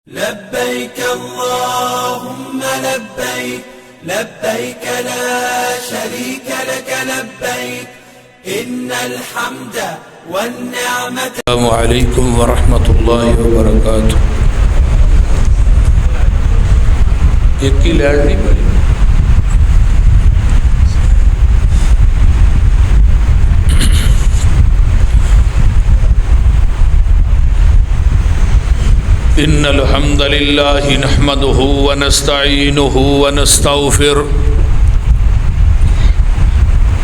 لبيك اللهم لبيك لبيك لا شريك لك لبيك إن الحمد والنعمة. السلام عليكم ورحمة الله وبركاته. ایک ہی لائٹ نہیں پڑی. ان الحمد لله نحمده ونستعينه ونستغفره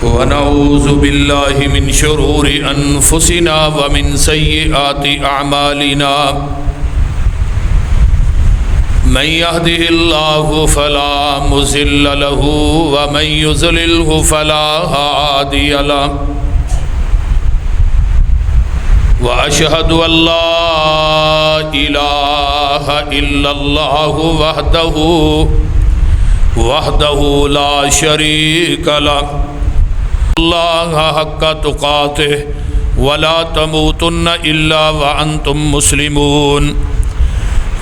ونعوذ بالله من شرور انفسنا ومن سيئات اعمالنا. من يهده الله فلا مضل له ومن يضلل فلا هادي له. وأشهد أن لا إله إلا الله وحده لا شريك له. الله حق تقاته ولا تموتن إلا وأنتم مسلمون.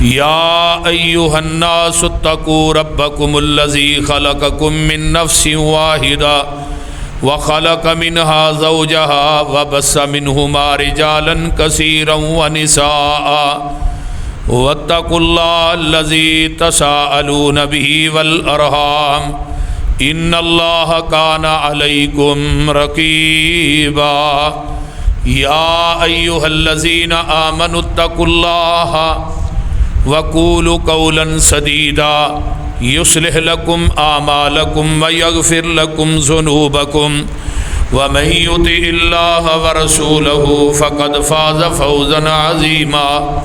يا أيها الناس اتقوا ربكم الذي خلقكم من نفس واحدة وخلق منها زوجها وبث منهما رجالا كثيرا ونساء واتقوا الله الذي تساءلون به والأرحام إن الله كان عليكم رقيبا. يا أيها الذين آمنوا اتقوا الله وقولوا قولا سديدا يصلح لكم أعمالكم ويغفر لكم ذنوبكم ومن يطع الله ورسوله فقد فاز فوزا عظيما.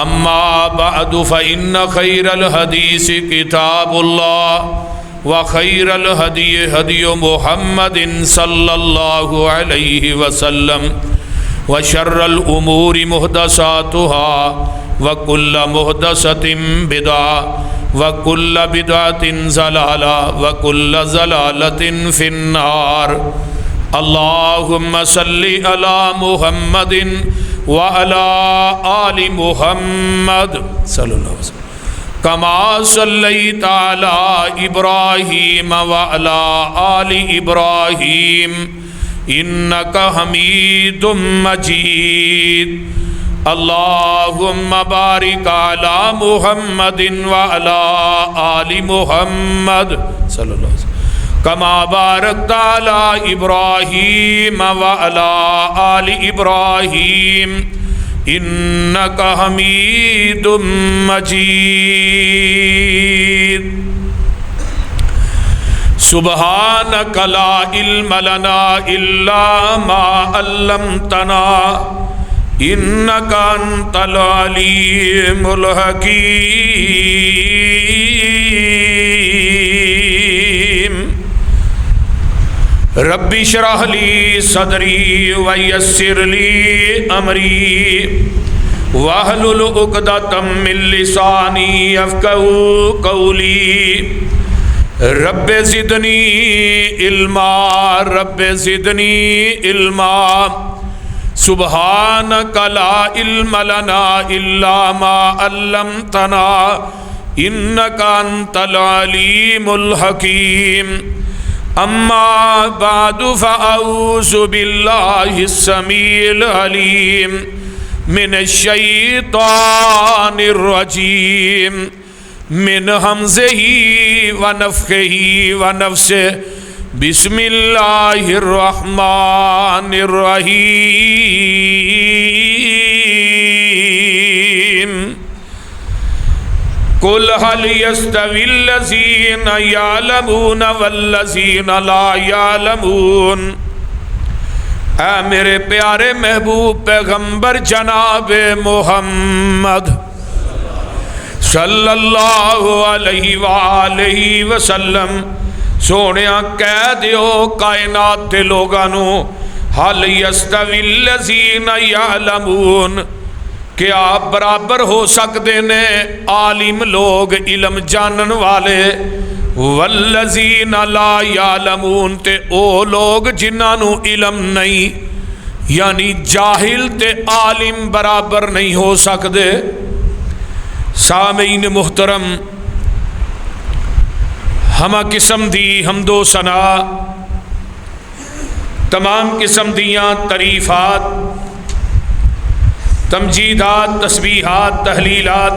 أما بعد فإن خير الحديث كتاب الله وخير الهدي هدي محمد صلى الله عليه وسلم وشر الأمور محدثاتها وكل محدثة بدعة وَكُلَّ بِدْعَةٍ ضَلَالَةٍ وَكُلَّ ضَلَالَةٍ فِي النَّارِ. اللهم صل على محمد وعلى آل محمد صلی اللہ علیہ وسلم كما صليت على إبراهيم وعلى آل إبراهيم إنك حميد مجيد. اللهم بارك على محمد وعلى آل محمد صلی اللہ علیہ وسلم كما باركت على إبراهيم وعلى آل إبراهيم إنك حميد مجيد. سبحانك لا علم لنا إلا ما علمتنا إنك أنت العليم الحكيم. رب اشرح لي صدري ويسر لي أمري واحلل عقدة من لساني يفقهوا قولي. رب زدني علما رب زدني علما. سبحانك لا علم لنا إلا ما علمتنا إنك أنت العليم الحكيم. أما بعد فأعوذ بالله السميع العليم من الشيطان الرجيم من همزه ونفخه ونفسه. بسم اللہ الرحمن الرحیم. قل هل يستوي الذين يعلمون والذين لا يعلمون. اے میرے پیارے محبوب پیغمبر جناب محمد صلی اللہ علیہ وآلہ وسلم سونیا کہہ دیو کائنات دے لوگانو حل یستوی الذین یعلمون کہ آپ برابر ہو سکتے نے عالم لوگ علم جانن والے والذین لا یعلمون تے او لوگ جنہاں علم نہیں یعنی جاہل تے عالم برابر نہیں ہو سکتے. سامعین محترم، ہمہ قسم دی حمد و ثنا، تمام قسم دیاں تعریفات، تمجیدات، تسبیحات، تحلیلات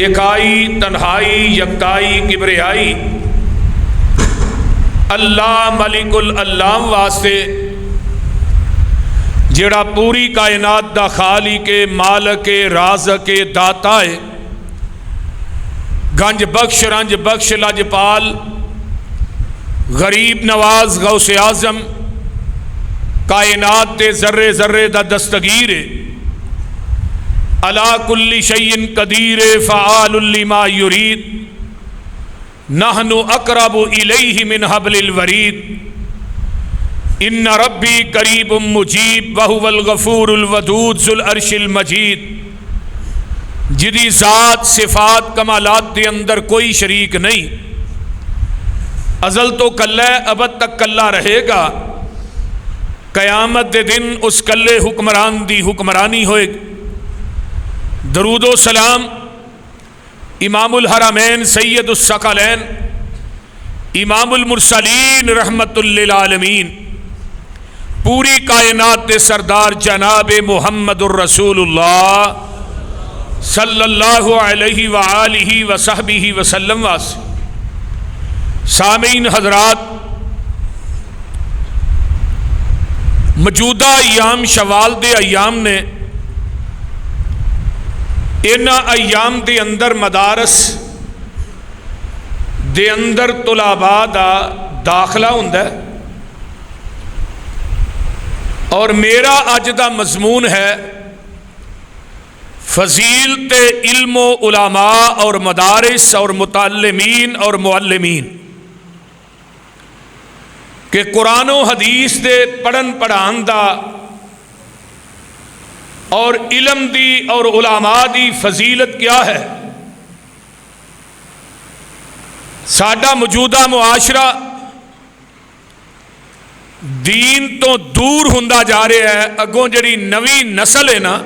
اکائی، تنہائی، یکتائی، کبریائی اللہ ملک العلام واسطے جڑا پوری کائنات دا خالق، مالک، رازق، داتا ہے، گنج بخش، رنج بخش، لجپال، غریب نواز، غوث اعظم، کائنات دے ذرے ذرے دا دستگیر ہے، علی کل شیء قدیر، فعال لما یرید، نحن اقرب الیہ من حبل الورید، ان ربی قریب مجیب وہو الغفور الودود ذو العرش المجید، جدی ذات، صفات، کمالات دے اندر کوئی شریک نہیں، ازل تو کلہ ہے، ابد تک کلہ رہے گا، قیامت دے دن اس کلے حکمران دی حکمرانی ہوئے گی۔ درود و سلام امام الحرمین سید الثقلین امام المرسلین رحمت للعالمین پوری کائنات دے سردار جناب محمد الرسول اللہ صلی اللہ علیہ وآلہ وصحبہ وسلم واسے۔ سامعین حضرات، موجودہ ایام شوال دے ایام نے انہاں ایام دے اندر مدارس دے اندر طلباء دا داخلہ ہوندا ہے، اور میرا اج دا مضمون ہے فضیلت علم و علماء اور مدارس اور متعلمین اور معلمین، کہ قرآن و حدیث دے پڑھن پڑھان دا اور علم دی اور علماء دی فضیلت کیا ہے۔ ساڈا موجودہ معاشرہ دین تو دور ہوندا جا رہا ہے، اگوں جڑی نوی نسل ہے نا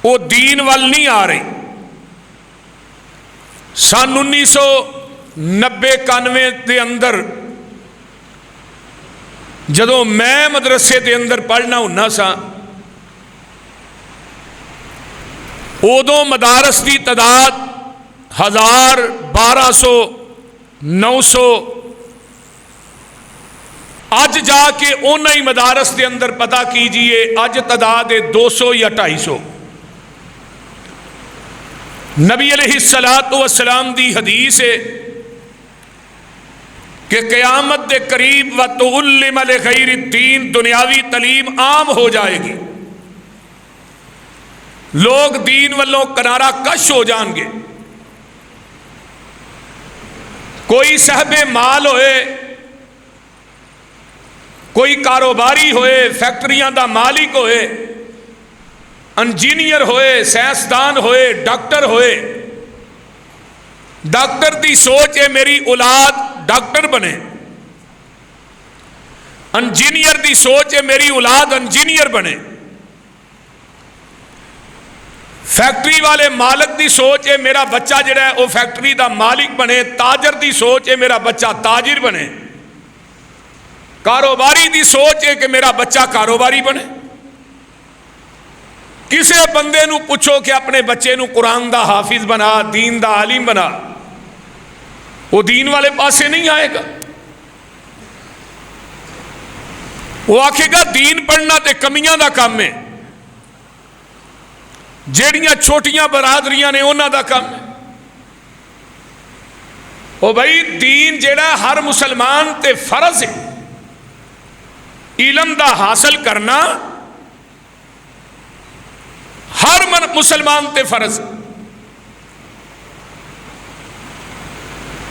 وہ دین وال نہیں آ رہی۔ سن 1990-91 دے اندر جدوں میں مدرسے دے اندر پڑھنا ہونا سا، ادوں مدارس دی تعداد 1000، 1200، 900، اج جا کے اونا ہی مدارس دے اندر پتہ کیجئے اج تعداد ہے 200 یا 250۔ نبی علیہ السلام دی حدیث ہے کہ قیامت دے قریب وَتُعُلِّمَ لِغَيْرِ الدِّينِ دنیاوی تعلیم عام ہو جائے گی، لوگ دین والوں کنارہ کش ہو جان گے۔ کوئی صاحب مال ہوئے، کوئی کاروباری ہوئے، فیکٹریاں دا مالک ہوئے، انجینئر ہوئے، سائنسدان ہوئے، ڈاکٹر ہوئے، ڈاکٹر دی سوچ ہے میری اولاد ڈاکٹر بنے، انجینئر دی سوچ ہے میری اولاد انجینئر بنے، فیکٹری والے مالک دی سوچ ہے میرا بچہ جڑا ہے وہ فیکٹری دا مالک بنے، تاجر دی سوچ ہے میرا بچہ تاجر بنے، کاروباری دی سوچ ہے کہ میرا بچہ کاروباری بنے۔ کسے بندے نو پوچھو کہ اپنے بچے نو قرآن دا حافظ بنا، دین دا عالم بنا، وہ دین والے پاسے نہیں آئے گا، وہ آکھے گا دین پڑھنا تے کمیاں دا کام ہے، جیڑیاں چھوٹیاں برادریاں نے انہاں دا کام ہے۔ او بھائی دین جیڑا ہر مسلمان تے فرض ہے، علم دا حاصل کرنا ہر مسلمان تے فرض ہے۔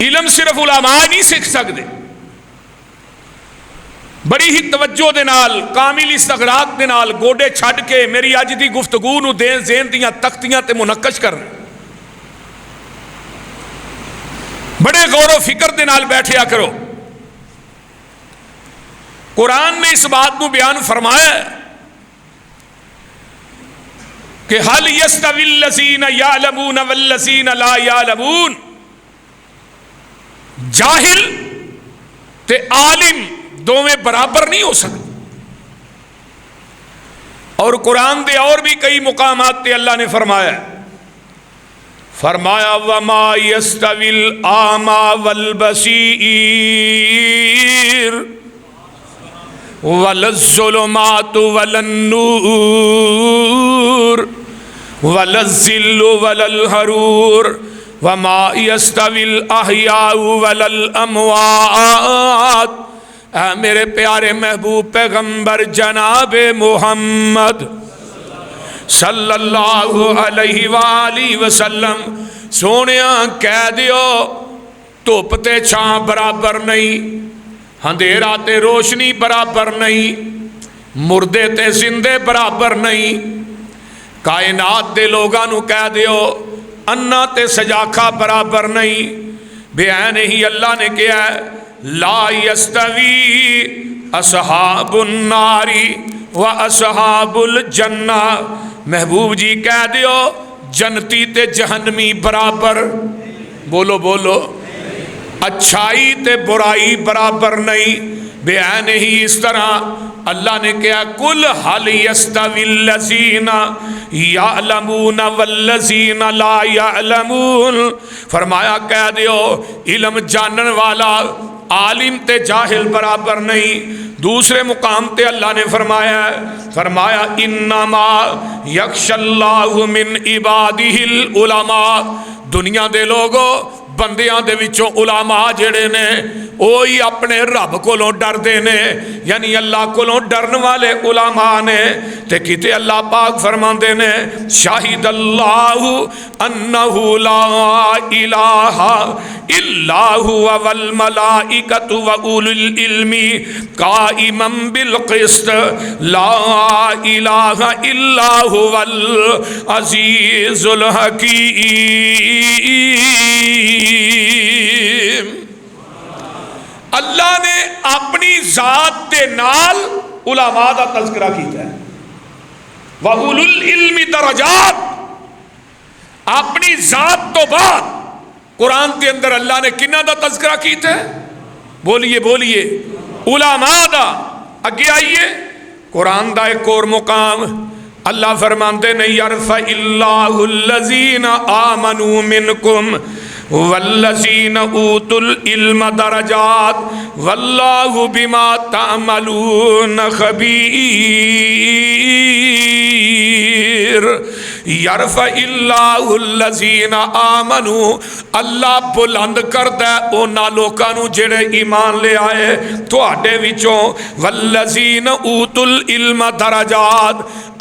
علم صرف علماء نہیں سکھ سکتے، بڑی ہی توجہ دے نال، کامل استغراق دے نال گوڈے چھڈ کے میری اج دی گفتگو نو ذہن دیاں تختیاں تے منقش کرنا، بڑے غور و فکر دے نال بیٹھیا کرو۔ قرآن نے اس بات کو بیان فرمایا ہے کہ حل یستوی الذین یعلمون والذین لا یعلمون، جاہل تے عالم دونوں برابر نہیں ہو سکتے. اور قرآن دے اور بھی کئی مقامات تے اللہ نے فرمایا وما یستوی الاعمی والبصیر ولا الظلمات ولا النور ولا الظل ولا الحرور وما یستوی الاحیاء ولا الاموات. اے میرے پیارے محبوب پیغمبر جناب محمد صلی اللہ علیہ وآلہ وسلم سونیاں کہہ دیو دھوپ تے چھاں برابر نہیں، اندھیرا تے روشنی برابر نہیں، مردے تے زندے برابر نہیں. کائنات دے لوگاں نو کہہ دیو انا تے سجاکھا برابر نہیں. بے عین ہی اللہ نے کہا ہے لا یستوی اصحاب النار و اصحاب الجنہ. محبوب جی کہہ دیو جنتی تے جہنمی برابر، بولو بولو، اچھائی تے برائی برابر نہیں. بے عین ہی اس طرح اللہ نے کہا کل حل یستوی الذین یعلمون والذین لا یعلمون. فرمایا کہہ دیو علم جانن والا عالم تے جاہل برابر نہیں. دوسرے مقام تے اللہ نے فرمایا انما یخشی اللہ من عبادہ العلماء. دنیا دے لوگوں بندیاں دے وچوں علماء جڑے نے وہی اپنے رب کولوں ڈردے نے، یعنی اللہ کولوں ڈرن والے علماء نے. تے کتے اللہ پاک فرماندے نے شاہد اللہ انہ لا الہ الا هو والملائکۃ واولو العلم قائما بالقسط لا الہ الا هو العزیز الحکیم. اللہ نے اپنی ذات دے نال علماء دا تذکرہ کیتا ہے. وَأُولُو الْعِلْمِ دَرَجَاتٍ. اپنی ذات تو بعد قرآن کے اندر اللہ نے کنہ دا تذکرہ کیتا ہے؟ بولیے بولیے علماء دا. اگے آئیے قرآن دا ایک اور مقام اللہ فرماندے نے یرفع اللہ الذین آمنوا منکم والذین اوتوا العلم درجات واللہ بما تعملون خبیر. یرفع اللہ الذین آمنوا، اللہ بلند کردا ہے اونا لوکاں نو جڑے ایمان لے آئے تواڈے وچوں. والذین اوتوا العلم درجات،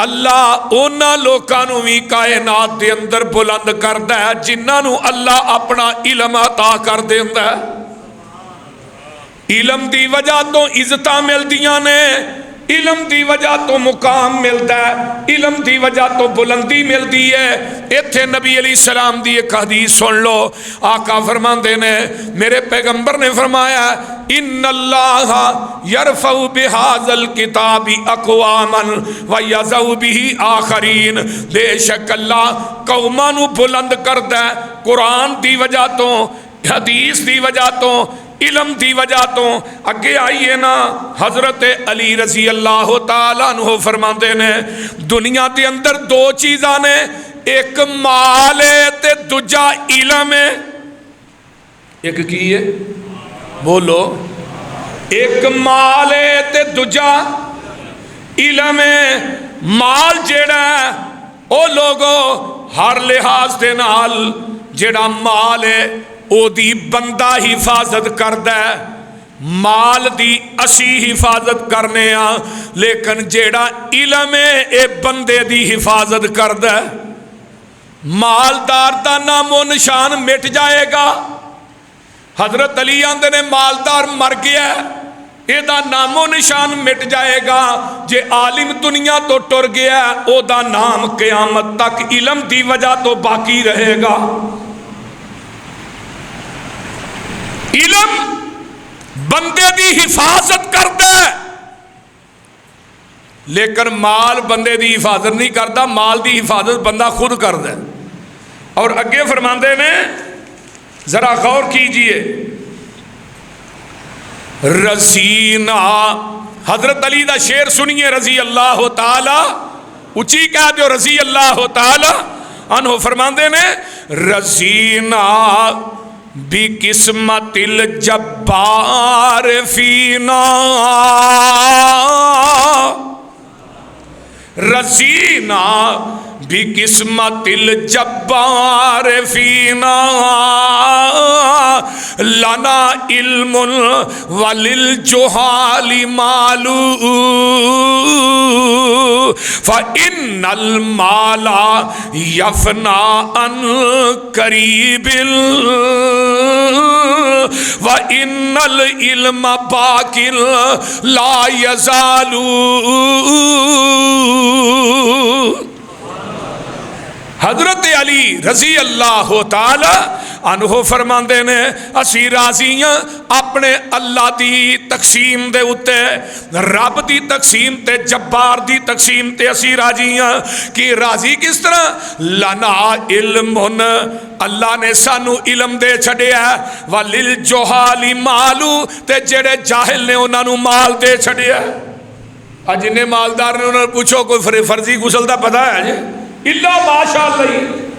اللہ اونا لوکاں نو وی کائنات دے اندر بلند کردا ہے جنہاں نو اللہ اپنا علم عطا کر دیندا ہے. علم دی وجہ تو عزتاں ملدیاں نے، علم دی وجہ تو مقام ملتا ہے، علم دی وجہ تو بلندی ملتی ہے. ایتھے نبی علیہ السلام دی ایک حدیث سن لو. آقا فرماندے نے میرے پیغمبر نے فرمایا ان اللہ یرفع بہذا الکتاب اقواما ویضع بہ آخرین. بے شک اللہ قوماں نو بلند کردا ہے قرآن دی وجہ تو، حدیث دی وجہ تو، علم دی وجہ تو. اگے آئیے نا حضرت علی رضی اللہ تعالیٰ عنہ فرماندے نے دنیا دے اندر دو چیزاں نے، ایک مال ہے تے دوجا علم ہے. ایک کی ہے بولو، ایک مال ہے تے دوجا علم ہے. مال جیڑا ہے او لوگو ہر لحاظ دے نال جیڑا مال ہے او دی بندہ حفاظت کردا ہے، مال دی اسی حفاظت کرنے ہاں، لیکن جیڑا علم ہے اے بندے دی حفاظت کردا ہے. مالدار دا نام و نشان مٹ جائے گا. حضرت علی آندے نے مالدار مر گیا ہے اے دا نام و نشان مٹ جائے گا. جے عالم دنیا تو ٹر گیا ہے او دا نام قیامت تک علم دی وجہ تو باقی رہے گا. علم بندے دی حفاظت کرتا ہے لیکن مال بندے دی حفاظت نہیں کرتا، مال دی حفاظت بندہ خود کرتا ہے۔ اور اگے فرماندے نے ذرا غور کیجئے، رضینا، حضرت علی دا شعر سنیے رضی اللہ تعالی، اچھی کہہ دیو رضی اللہ تعالی عنہ، فرماندے نے رضینا بقسمت الجبار فینا، رضینا بقسمت الجبار فینا، لنا علم وللجہال مال، فإن المال یفنا عن قریب وإن العلم باق لا یزال۔ حضرت علی رضی اللہ تعالی عنہ فرماندے نے اسی راضی ہاں اپنے اللہ دی تقسیم دے اتے، رب دی تقسیم تے جبار دی تقسیم تے اسی راضی ہاں۔ کہ راضی کس طرح؟ لنا علم، اللہ نے سانو علم دے چھڑیا، وللجہال مالو، تے جڑے جاہل نے انہاں نو مال دے چھڑیا۔ اج جنہیں مالدار نے انہوں نے پوچھو کوئی فرضی غسل دا پتہ ہے جی؟ اللہ ماشاءاللہ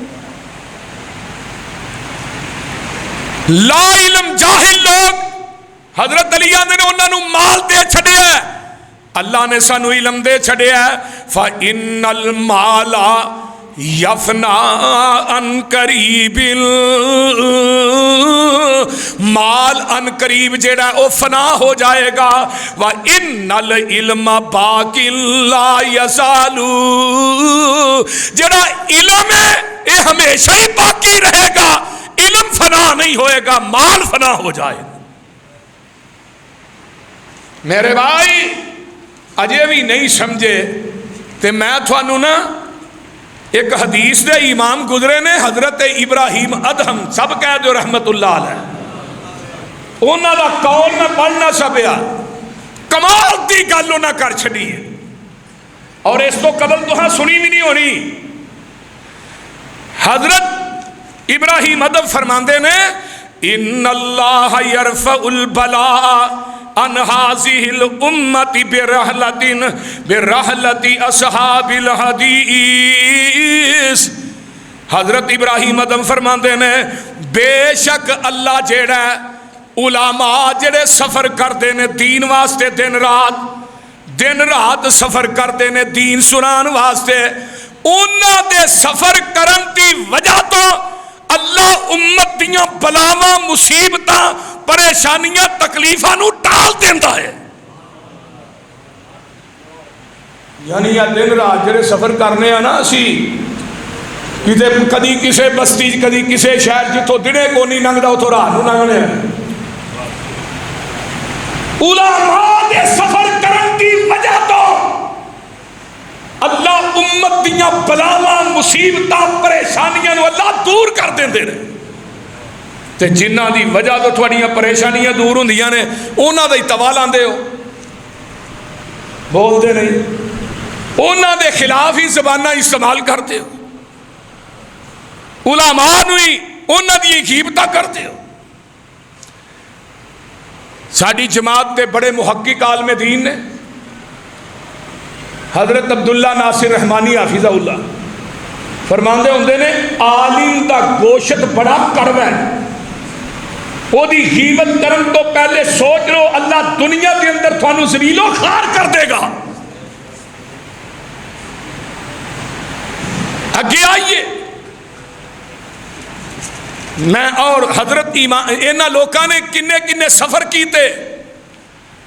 لا علم جاہل لوگ، حضرت علی نے انہوں نے مال دے چھڑے ہے، اللہ نے سانو علم دے چھڑے ہے۔ فَإِنَّ الْمَالَ یفنا ان قریب، مال ان قریب جڑا او فنا ہو جائے گا، وَإِنَّ الْعِلْمَ بَاقٍ لَا يَزَالُ، جڑا علم ہے یہ ہمیشہ ہی باقی رہے گا، علم فنا نہیں ہوئے گا، مال فنا ہو جائے گا۔ میرے بھائی اجے بھی نہیں سمجھے تے میں تھانوں نا ایک حدیث دے امام گزرے نے، حضرت ابراہیم ادہم، سب کہہ دو رحمت اللہ علیہ، انہاں دا قول میں پڑھنا سبیا، کمال دی گل انہاں کر چھڑی ہے، اور اس تو قبل تو ہاں سنی بھی نہیں ہونی۔ حضرت ابراہیم ادہم فرماندے نے ان اللہ یرفع البلاء ان هذه الامه برحلت اصحاب الحدیث۔ حضرت ابراہیم ادم فرماندے نے بے شک اللہ جیڑا علماء جڑے سفر کردے نے دین واسطے، دن رات سفر کردے نے دین سنان واسطے، انہاں دے سفر کرن دی وجہ تو اللہ امت دیاں بلاواں مصیبتاں پریشانیاں تکلیفاں نو ٹال دیندا ہے۔ یعنی یہ دن رات جڑے سفر کرنے ہیں نا اسی کدی کسے بستی کدی کسے شہر جتوں دنے کو نہیں لنگدا اتوں رات نو لنگنے ہیں۔ علماء دے سفر کرن دی وجہ تو اللہ امت دیاں بلاواں مصیبتاں پریشانیاں نو اللہ دور کر دیندے نے، تے جنہاں دی وجہ تو تھوڑیاں پریشانیاں دور ہوندیاں نے انہاں دا ہی توا لاندے ہو، بول دے نہیں، انہاں دے خلاف ہی زباناں استعمال کرتے ہو، علماء نو ہی انہاں دی غیبتاں کرتے ہو۔ ساڈی جماعت دے بڑے محقق عالم دین نے، حضرت عبداللہ ناصر رحمانی حافظہ اللہ فرماندے ہوندے نے عالم دا گوشت بڑا کڑوا ہے، وہ دی غیبت کرن تو پہلے سوچ لو اللہ دنیا کے اندر تھانوں ذلیل و خوار کر دے گا۔ اگے آئیے میں اور حضرت اینا لوکاں نے کنے کنے سفر کیتے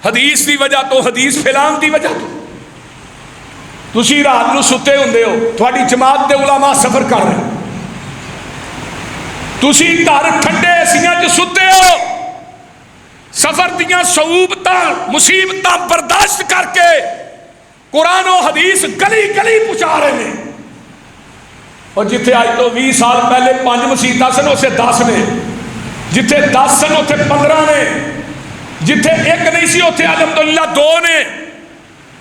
حدیث دی وجہ تو، حدیث پھیلان دی وجہ تو۔ تسی رات نو ستے ہوندے ہو، تھوڑی جماعت دے علماء سفر کر رہے ہیں، تسی گھر ٹھنڈے ایسیاں جو ستے ہو، سفر دیاں صعوبتاں مصیبتاں برداشت کر کے قرآن و حدیث گلی گلی پہنچا رہے ہیں، اور جتھے آج تو 20 سال پہلے 5 مسیتاں سن اسے 10 نے، جتھے 10 سن اتھے 15 نے، جتھے 1 نہیں سی اتھے الحمدللہ 2 نے،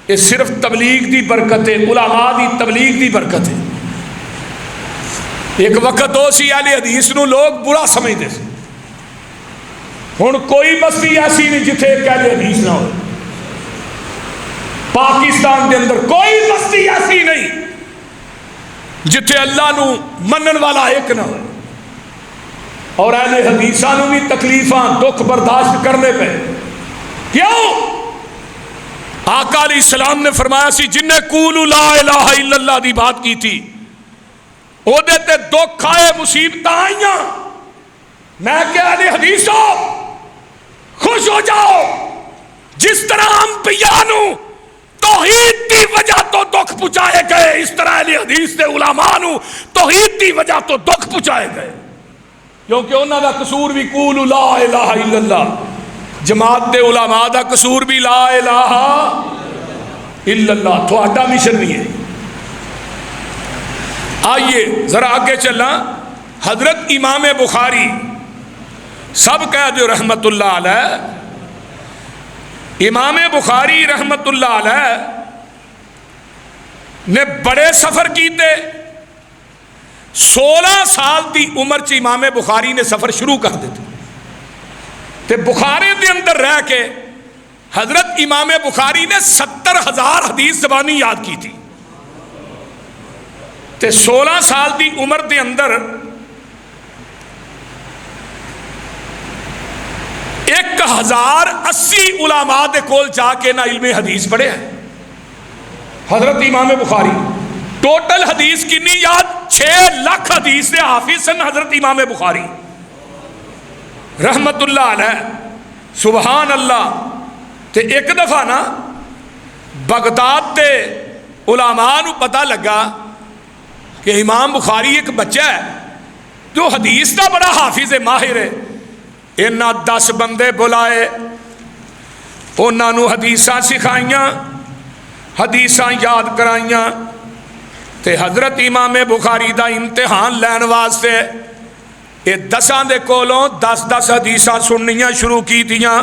یہ صرف تبلیغ دی برکت ہے، علماء دی تبلیغ دی برکت ہے۔ ایک وقت ہو سی اہل حدیث نو لوگ برا سمجھتے سے، ہن کوئی بستی ایسی نہیں جتھے ایک اہل حدیث نہ ہو۔ پاکستان دے اندر کوئی بستی ایسی نہیں جتھے اللہ نو منن والا ایک نہ ہو، اور اہل حدیثاں نو بھی تکلیفاں دکھ برداشت کرنے پہ۔ کیوں؟ آقا علیہ السلام نے فرمایا سی جن نے قولوا لا الہ الا اللہ دی بات کی تھی او دے تے دکھ آئے، مصیبت آئیاں، میں کہ اہل حدیثوں خوش ہو جاؤ، جس طرح انبیاء نو توحید دی وجہ تو دکھ پہنچائے گئے، اس طرح اہل حدیث دے علماء نو توحید دی وجہ تو دکھ پہنچائے گئے، کیونکہ انہاں دا قصور بھی قولوا لا الہ الا اللہ۔ جماعت دے علماء دا قصور بھی لا الہ الا اللہ، تھوڑا مشن نہیں ہے۔ آئیے ذرا آگے چلنا، حضرت امام بخاری سب کہہ دو رحمت اللہ علیہ، امام بخاری رحمت اللہ علیہ نے بڑے سفر کیتے، 16 سال دی عمر چ امام بخاری نے سفر شروع کر دیتے، تے بخاری دے اندر رہ کے حضرت امام بخاری نے 70,000 حدیث زبانی یاد کی تھی، تے 16 سال دی عمر دے اندر 1080 علماء دے کول جا کے نہ علم حدیث پڑھے ہیں حضرت امام بخاری۔ ٹوٹل حدیث کنی یاد؟ 6 لاکھ حدیث دے حافظ سن حضرت امام بخاری رحمت اللہ علیہ، سبحان اللہ۔ تے ایک دفعہ نا بغداد دے علماء نو پتہ لگا کہ امام بخاری ایک بچہ ہے جو حدیث دا بڑا حافظ ہے، ماہر ہے۔ انہاں 10 بندے بلائے، انہاں نو حدیثاں سکھائیاں، حدیثاں یاد کرائیاں، تے حضرت امام بخاری دا امتحان لین واسطے یہ 10 دے کولوں 10 حدیثاں سننیاں شروع کی دیاں،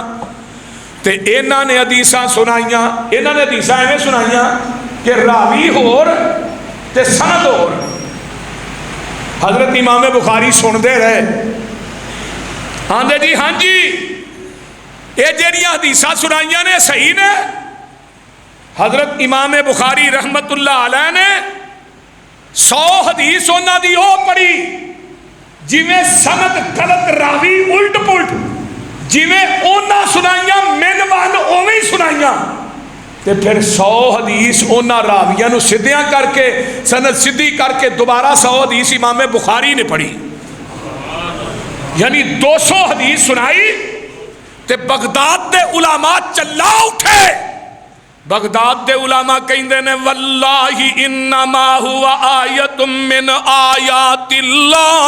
تے انہاں نے حدیثاں سنائیاں، انہاں نے حدیثاں ایویں سنائیاں کہ راوی ہور تے سند ہور۔ حضرت امام بخاری سن دے رہے، آندے جی ہاں جی یہ جیڑیاں حدیثاں سنائیاں نے صحیح نے۔ حضرت امام بخاری رحمت اللہ علیہ نے 100 حدیث انہاں دی او پڑھی جویں سند غلط، راوی الٹ پلٹ، جویں انہاں سنائیاں من ون اوویں سنائیاں، تے پھر 100 حدیث انہاں راویاں نو سدھیاں کر کے سند سدھی کر کے دوبارہ 100 حدیث امام بخاری نے پڑھی، یعنی 200 حدیث سنائی۔ تے بغداد دے علماء چلا اٹھے، بغداد دے علماء کہندے نے واللہ انما ہوا آیت من آیات اللہ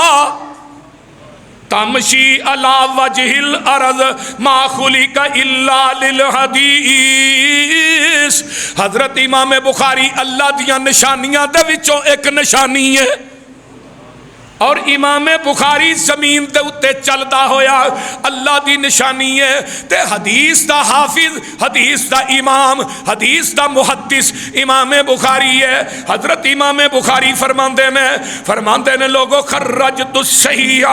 تمشی علی وجہ الارض ما خلق الا للحدیث۔ حضرت امام بخاری اللہ دیاں نشانیاں دے وچوں ایک نشانی ہے، اور امام بخاری زمین دے اتے چلدا ہویا اللہ دی نشانی ہے۔ تے حدیث دا حافظ، حدیث دا امام، حدیث دا محدث امام بخاری ہے۔ حضرت امام بخاری فرماندے نے لوگوں خرجت الصحیح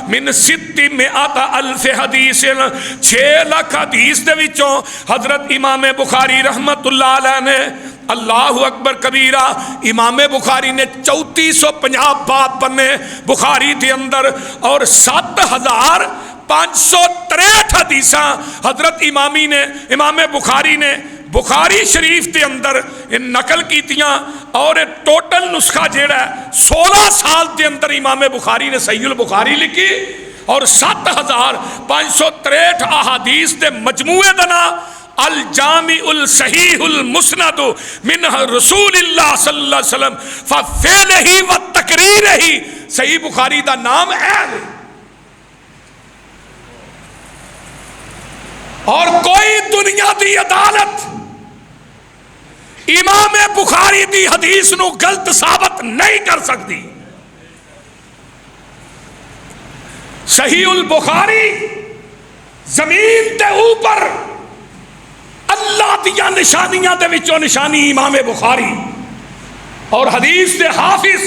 من 600,000 حدیث، 6 لاکھ حدیث دے وچوں حضرت امام بخاری رحمت اللہ علیہ نے، اللہ اکبر کبیرہ، امام بخاری نے 3450 باب پنے بخاری دے اندر، اور 7563 حدیثاں حضرت امام بخاری نے بخاری شریف دے اندر نقل کیتیاں، اور ٹوٹل نسخہ جیڑا ہے 16 سال دے اندر امام بخاری نے صحیح البخاری لکھی، اور 7563 احادیث دے مجموعے دنا الجامع الصحیح المسند من رسول اللہ صلی اللہ علیہ وسلم ففعلہ و تقریرہ، صحیح بخاری دا نام ہے۔ اور کوئی دنیا دی عدالت امام بخاری دی حدیث نو غلط ثابت نہیں کر سکتی۔ صحیح البخاری زمین تے اوپر اللہ دیا نشانیاں دے وچوں نشانی امام بخاری اور حدیث دے حافظ،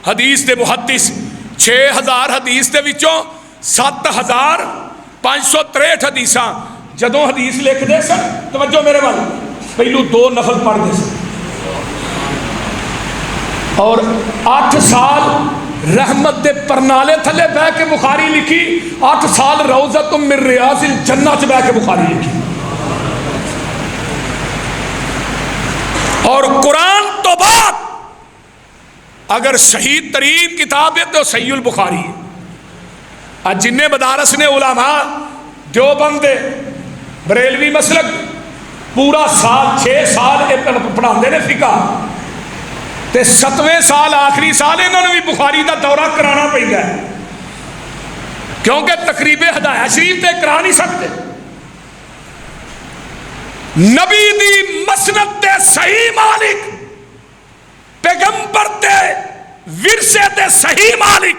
حدیث دے محدث 6000 حدیث دے وچوں 7563 حدیثاں جدوں حدیث لکھ دے سن، توجہ میرے وال، پہلو 2 نفل پڑھ دے سن اور 8 سال رحمت دے پرنالے تھلے بہ کے بخاری لکھی، 8 سال روضۃ من ریاض الجنہ چ بہ کے بخاری لکھی، اور قرآن تو بعد اگر صحیح ترین کتاب ہے تو صحیح البخاری ہے۔ آج جن مدارس نے علماء دیوبند دے بریلوی مسلک پورا سال 6 سال پڑھاندے نے فقہ تے 7ویں سال آخری سال انہوں نے بھی بخاری دا دورہ کرانا پڑتا ہے، کیونکہ تقریب ہدایہ شریف تے کرا نہیں سکتے۔ نبی دی مسند تے صحیح مالک، پیغمبر تے ورثے تے صحیح مالک،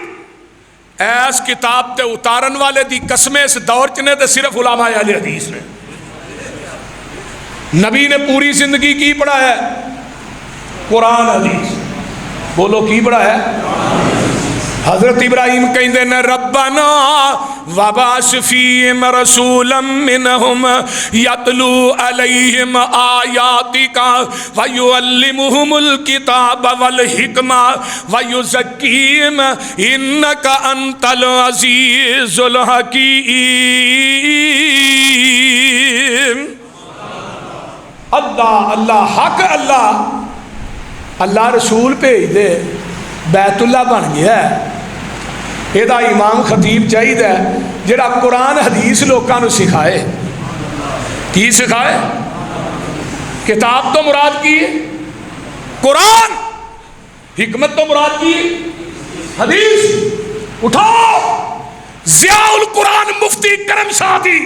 ایس کتاب تے اتارن والے دی قسمیں اس دور چنے تے صرف علماء اہل حدیث نے۔ نبی نے پوری زندگی کی پڑھایا ہے؟ قرآن حدیث، بولو کی پڑھایا ہے؟ حضرت ابراہیم کہندے نے ربنا وبعث فیہم رسولا منہم یتلو علیہم آیاتک ویعلمہم الکتاب والحکمہ ویزکیہم انک انت العزیز الحکیم۔ اللہ اللہ حق اللہ، اللہ رسول بھیج دے، بیت اللہ بن گیا ہے، یہ امام خطیب چاہیے جڑا قرآن حدیث لوگوں کو سکھائے۔ کی سکھائے؟ کتاب تو مراد کی ہے قرآن، حکمت تو مراد کی ہے حدیث۔ اٹھاؤ ضیاء القرآن مفتی کرم شاہ دی،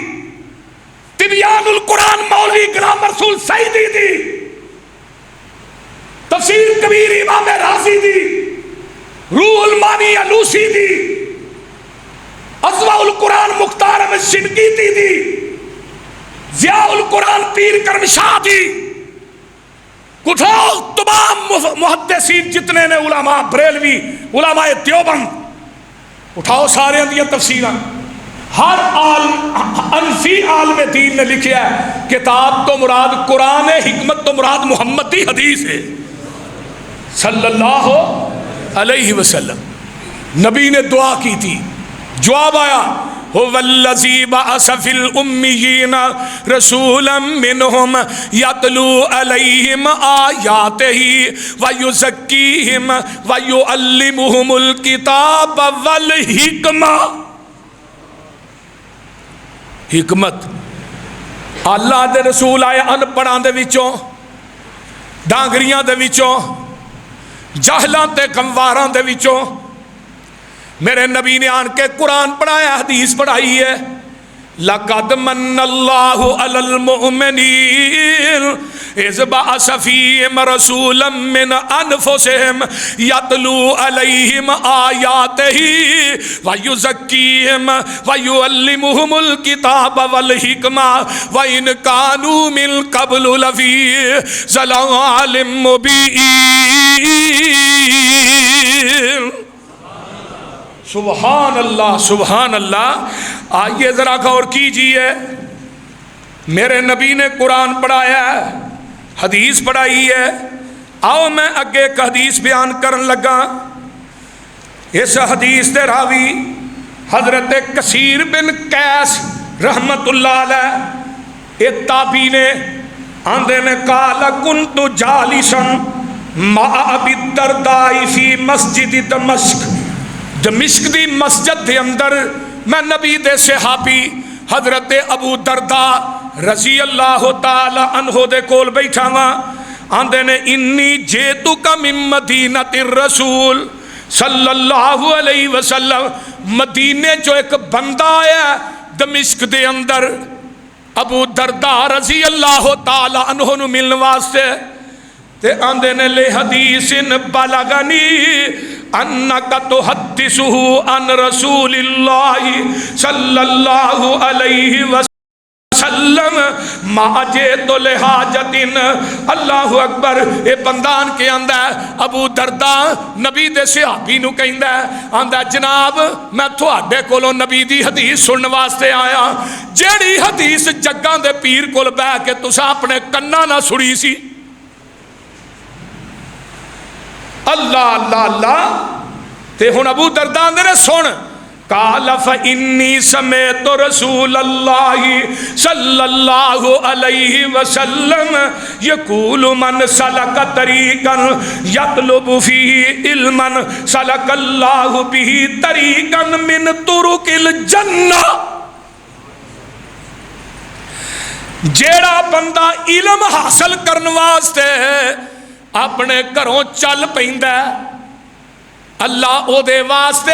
تبیان القرآن مولوی غلام رسول سعیدی دی، تفسیر کبیر امام رازی دی، روح المانی علوسی دی، اضواء القرآن مختار احمد شنقیطی دی، ضیاء القرآن پیر کرم شاہ دی، اٹھاؤ تمام محدثین جتنے نے علماء بریلوی، علماء دیوبند، اٹھاؤ سارے دیا تفسیراں۔ ہر عالم انفی عالم دین نے لکھیا ہے کتاب تو مراد قرآن ہے، حکمت تو مراد محمد دی حدیث ہے صلی اللہ علیہ وسلم۔ نبی نے دعا کی تھی، جواب آیا هو الذی بعث فی الامیین رسولا منہم یتلو علیہم آیاتہ ویزکیہم ویعلمہم الکتاب والحکمہ۔ حکمت، اللہ دے رسول آئے ان پڑھاں دے وچوں، ڈانگریاں دے وچوں، جاہلاں تے کمواراں دے وچوں، میرے نبی نے آن کے قرآن پڑھایا، حدیث پڑھائی ہے۔ لَقَدْ مَنَّ اللَّهُ عَلَى الْمُؤْمِنِينَ إِذْ بَعَثَ فِيهِمْ رَسُولًا مِّنْ أَنفُسِهِمْ يَتْلُو عَلَيْهِمْ آيَاتِهِ وَيُزَكِّيهِمْ وَيُعَلِّمُهُمُ الْكِتَابَ وَالْحِكْمَةَ وَإِنْ كَانُوا مِنْ قَبْلُ لَفِي ضَلَالٍ مُّبِينٍ۔ سبحان اللہ سبحان اللہ۔ آئیے ذرا غور کیجئے، میرے نبی نے قرآن پڑھایا ہے، حدیث پڑھائی ہے۔ آؤ میں اگے ایک حدیث بیان کرن لگا۔ اس حدیث دے راوی حضرت کثیر بن قیس رحمت اللہ علیہ، ایک تابعی نے آندے نے قال کنت جالسا مع ابی الدرداء فی مسجد دمشق، دمشق دی مسجد دے اندر میں نبی دے صحابی حضرت ابو درداء رضی اللہ تعالی عنہ دے کول بیٹھا ہاں۔ آندے نے انی جیتک من مدینۃ الرسول صلی اللہ علیہ وسلم، مدینے جو ایک بندہ آیا دمشق دے اندر ابو درداء رضی اللہ تعالی عنہ نو ملن واسطے، تے آندے نے لے حدیث بلغنی انک تحدثہ عن رسول اللہ صلی اللہ علیہ وسلم ما جئت لحاجت اللہ اکبر اے بندان کے آندا ہے ابو درداء نبی دے صحابی نو کہندا ہے آندا جناب میں تھوڑے کولوں نبی دی حدیث سنن واسطے آیا جیڑی حدیث جگاں دے پیر کول بیٹھ کے تساں اپنے کناں نہ سنی سی اللہ اللہ اللہ تے ہن ابو درداء نے سن قال فإني سمعت رسول الله صلى الله عليه وسلم يقول من سلك طريقا يطلب فيه علما سلك الله به طريقا من طرق الجنة جیڑا بندہ علم حاصل کرنے واسطے اپنے گھروں چل پیندا ہے اللہ او دے واسطے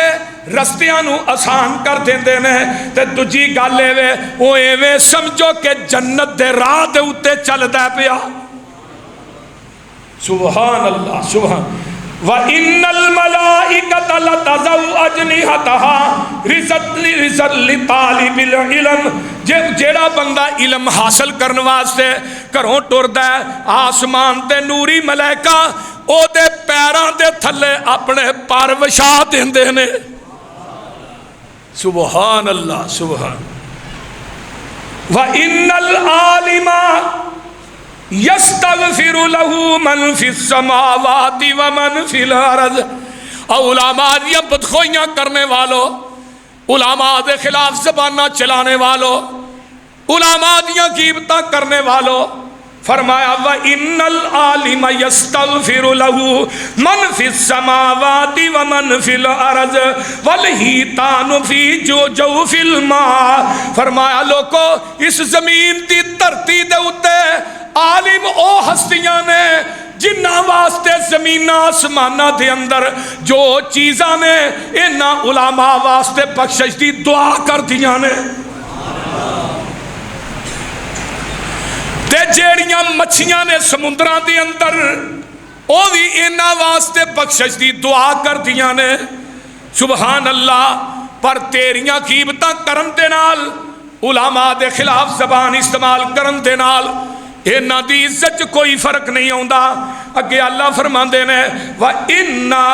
رستیاں نو آسان کر دیندے نے تے دوجی گل اے او ایویں سمجھو کہ جنت دے راہ دے اوتے چلدا پیا سبحان اللہ سبحان وَإِنَّ الْمَلَائِكَةَ لَتَضَعُ أَجْنِحَتَهَا رِزْقًا لِطَالِبِ الْعِلْمِ جیڑا بندہ علم حاصل کرنے واسطے گھروں ٹردا ہے آسمان تے نوری ملائکہ او دے پیراں دے تھلے اپنے پر وچھا دیندے نے سبحان اللہ سبحان وَإِنَّ الْعَالِمَ یستغفر له من فی السماوات ومن فی الارض علماء دیا بدخوئیاں کرنے والوں علماء دے خلاف زبانہ چلانے والوں علماء دیا غیبتاں کرنے والوں فرمایا وَإِنَّ الْعَالِمَ يَسْتَغْفِرُ لَهُ مَنْ فِي السَّمَاوَاتِ وَمَنْ فِي الْأَرْضِ وَالْحِيتَانُ فِي جَوْفِ الْمَاءِ فرمایا لوگو اس زمین دی دھرتی دے اتے عالم او ہستیاں نے جنہ واسطے زمین آسمانہ دے اندر جو چیزاں نے انہاں علماء واسطے بخشش دی دعا کر دیاں نے تے جیڑیاں مچھیاں نے سمندران دی اندر او بھی انہاں واسطے بخشش دی دعا کر دیاں نے سبحان اللہ پر تیریاں غیبتاں کرن دے نال علماء دے خلاف زبان استعمال کرن دے نال انہاں دی عزت کوئی فرق نہیں ہوندا اگے اللہ فرماندے نے وَإِنَّا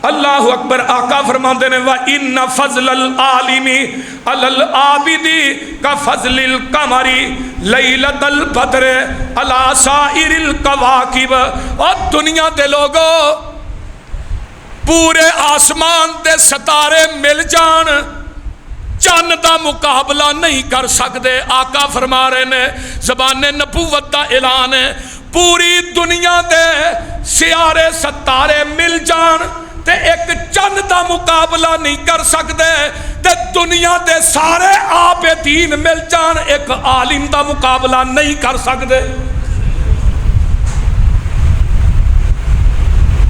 اللہ اکبر آقا فرماندے نے وَإِنَّ فَضْلَ الْعَالِمِ عَلَى الْعَابِدِ كَفَضْلِ الْقَمَرِ لَيْلَةَ الْبَدْرِ عَلَى سَائِرِ الْقَوَاكِبِ اور دنیا دے لوگوں پورے آسمان دے ستارے مل جان چاند دا مقابلہ نہیں کر سکتے آقا فرما رہے نے زبان نبوت دا اعلان ہے پوری دنیا دے سیارے ستارے مل جان تے ایک چاند دا مقابلہ نہیں کر سکتے تے دنیا دے سارے عابدین مل جان ایک عالم دا مقابلہ نہیں کر سکتے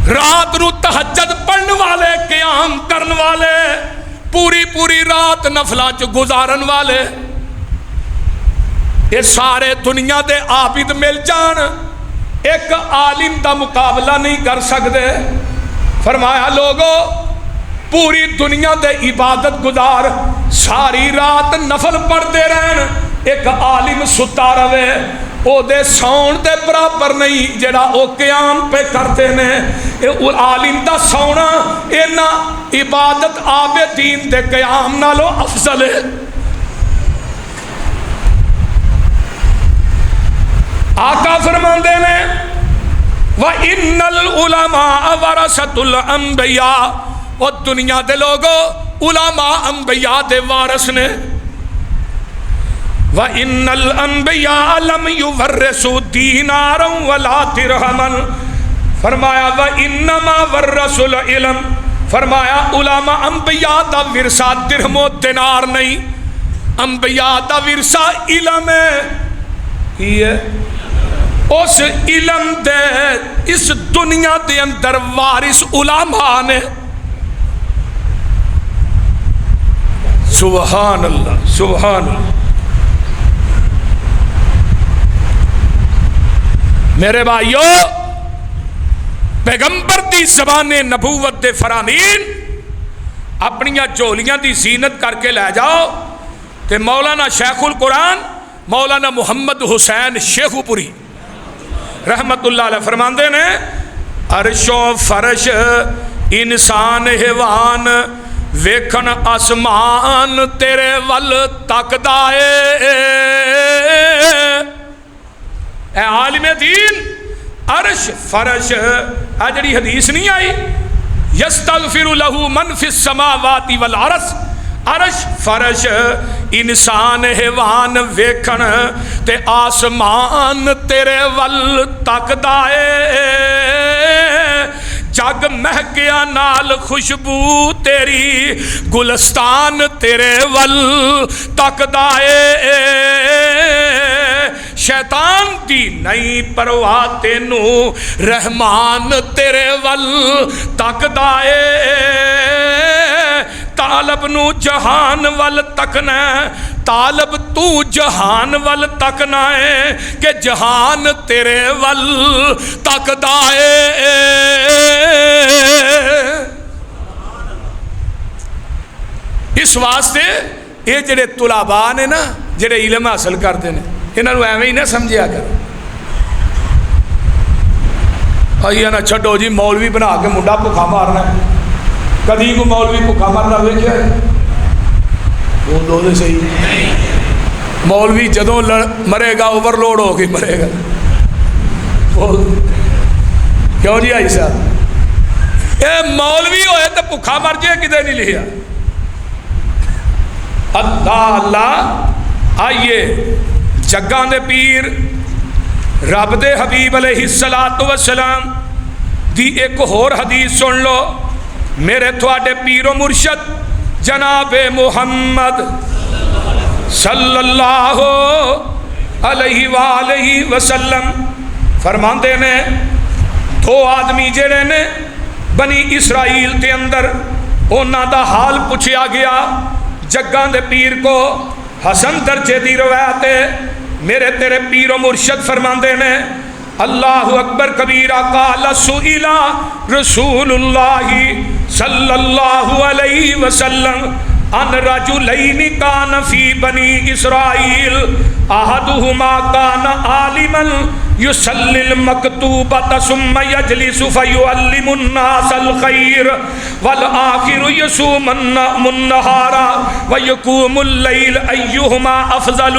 رات نو تہجد پڑھن والے قیام کرن والے پوری پوری رات نفلاں چ گزارن والے یہ سارے دنیا دے عابد مل جان ایک عالم دا مقابلہ نہیں کر سکتے فرمایا لوگو پوری دنیا دے عبادت گزار ساری رات نفل پڑھتے رہن ایک عالم ستا رہے او دے سون دے برابر نہیں جڑا او قیام پہ کرتے نے عالم دا سونا اینا عبادت عابدین دے قیام نالو افضل ہے آقا فرماندے نے وَإِنَّ الْعُلَمَاءَ وَرَثَةُ الْأَنْبِيَاءِ اور دنیا دے لوگوں علماء انبیاء دے وارث نے وَإِنَّ الْأَنْبِيَاءَ لَمْ يُوَرِّثُوا دِينَارًا وَلَا دِرْهَمًا فرمایا وَإِنَّمَا وَرَّثُوا الْعِلْمَ فرمایا علماء انبیاء دا ورثہ درہم و دینار نہیں انبیاء دا ورثہ علم ہے اس علم دے اس دنیا دے اندر وارث علماء نے سبحان اللہ سبحان اللہ میرے بھائیو پیغمبر دی زبان نبوت دے فرامین اپنیاں جولیاں دی زینت کر کے لے جاؤ تے مولانا شیخ القرآن مولانا محمد حسین شیخو پوری رحمت اللہ علیہ فرماندے نے عرش و فرش انسان حیوان ویکھن آسمان تیرے ول تکدا اے عالم دین عرش فرش جڑی حدیث نہیں آئی یستغفر لہ من فی السماوات والارض عرش فرش انسان حیوان ویکھن تے آسمان تیرے ول تکدا جگ مہکیا نال خوشبو تیری گلستان تیرے ول تکدا شیطان دی نہیں پرواہ تینو رحمان تیرے ول تکدا طالب نو جہان ول تکنا طالب تو جہان ول تکنا ہے کہ جہان تیرے ول تکدا اس واسطے یہ جڑے طلباء نے نا جڑے علم حاصل کرتے ہیں انہاں نو ایویں ہی نہ سمجھیا کر آئیے نہ چھڈو جی مولوی بنا کے منڈا بھکھا مارنا ہے کدی کو مولوی بھکھا مارنا ویکھیا ہے وہ دو دے صحیح مولوی جدوں مرے گا اوور لوڈ ہو کے مرے گا کیوں جی آئی صاحب اے مولوی ہوئے تو بھکھا مر جائے کدے نہیں لیا اللہ آئیے جگاں دے پیر رب دے حبیب علیہ السلام دی ایک اور حدیث سن لو میرے تھوڑے پیر و مرشد جناب محمد صلی اللہ علیہ وآلہ وسلم فرماندے نے دو آدمی جڑے نے بنی اسرائیل کے اندر انہاں دا حال پوچھیا گیا جگاں دے پیر کو حسن درجے دی روایت میرے تیرے پیر و مرشد فرماندے نے اللہ اکبر کبیرہ قال سئل رسول اللہ صلی اللہ علیہ وسلم ان رجلین کان فی بنی اسرائیل احدہما کان عالما یصلی المکتوبۃ ثم یجلس فیعلم الناس الخیر والآخر یصوم النہار ویقوم اللیل ایہما افضل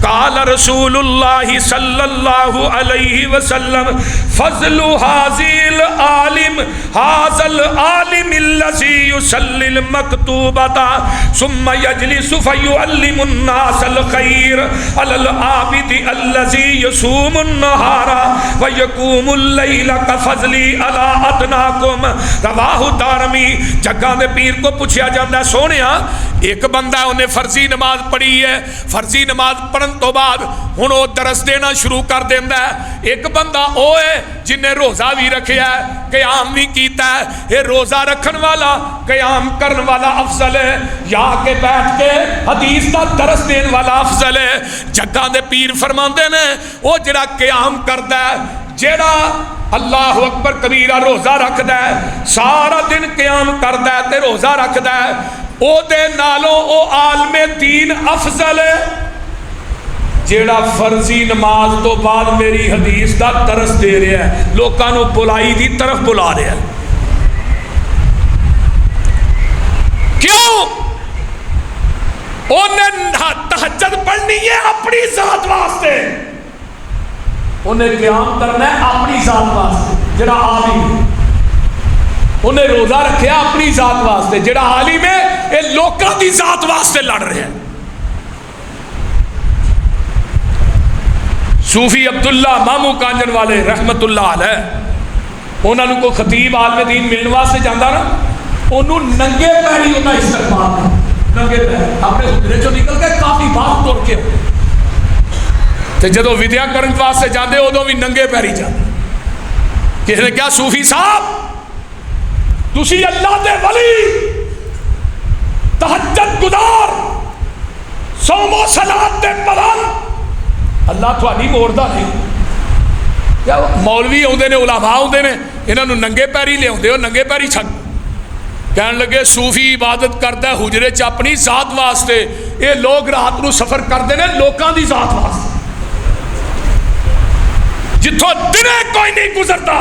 قال رسول اللہ صلی اللہ علیہ وسلم فضل هذا العالم الذی یصلی المکتوبۃ ثم یجلس فیعلم الناس الخیر علی العابد الذی یصوم النہار وَيَقُومُ اللَّيْلَ كَفَضْلِي عَلَىٰ أَدْنَاكُمْ رواہ دارمی جگہ دے پیر کو پوچھا جاندہ ہے سونیا ایک بندہ ہے انہیں فرضی نماز پڑھی ہے فرضی نماز پڑھن تو بعد انہوں درس دینا شروع کر دیندہ ہے ایک بندہ او ہے جنہیں روزہ بھی رکھیا ہے قیام بھی کیتا ہے یہ روزہ رکھن والا قیام کرن والا افضل ہے یا کہ بیٹھ کے حدیث کا درس دین والا افضل ہے جگہ دے پیر فرماندے نے وہ جڑا قیام کردا ہے جڑا اللہ اکبر کبیرہ روزہ رکھدا ہے سارا دن قیام کردا ہے تے روزہ رکھدا ہے او دے نالوں او عالم دین افضل ہے جیڑا فرضی نماز تو بعد میری حدیث دا درس دے رہا ہے لوکاں نو بلائی دی طرف بلا رہا ہے کیوں انہیں تہجد پڑھنی ہے اپنی ذات واسطے انہیں قیام کرنا ہے اپنی ذات واسطے جڑا عالم انہیں روزہ رکھیا اپنی ذات واسطے جڑا عالم ہے یہ لوکاں دی ذات واسطے لڑ رہے ہیں صوفی عبداللہ مامو کانجن والے رحمت اللہ علیہ انہوں نے کوئی خطیب عالم دین ملنے واسطے جاندہ نا انہوں ننگے پیری انہوں استقبال ننگے پیری اپنے خدرے چو نکل کے کافی بات توڑ کے تے جدو ودیا کرن واسطے جاندے ادو بھی ننگے پیری جاندے کسی نے کیا صوفی صاحب تسی اللہ دے ولی تہجد گزار صوم و صلاۃ دے پابند اللہ تھوڑی موڑدا نہیں کیا مولوی آتے ہیں علماء آتے ہیں انہوں نے ننگے پیری لے آتے ہو ننگے پیری چھڈ کہنے لگے صوفی عبادت کرتا ہے حجرے چ اپنی ذات واسطے، یہ لوگ رات نو سفر کرتے ہیں لوکاں دی ذات واسطے، جتوں دنے کوئی نہیں گزرتا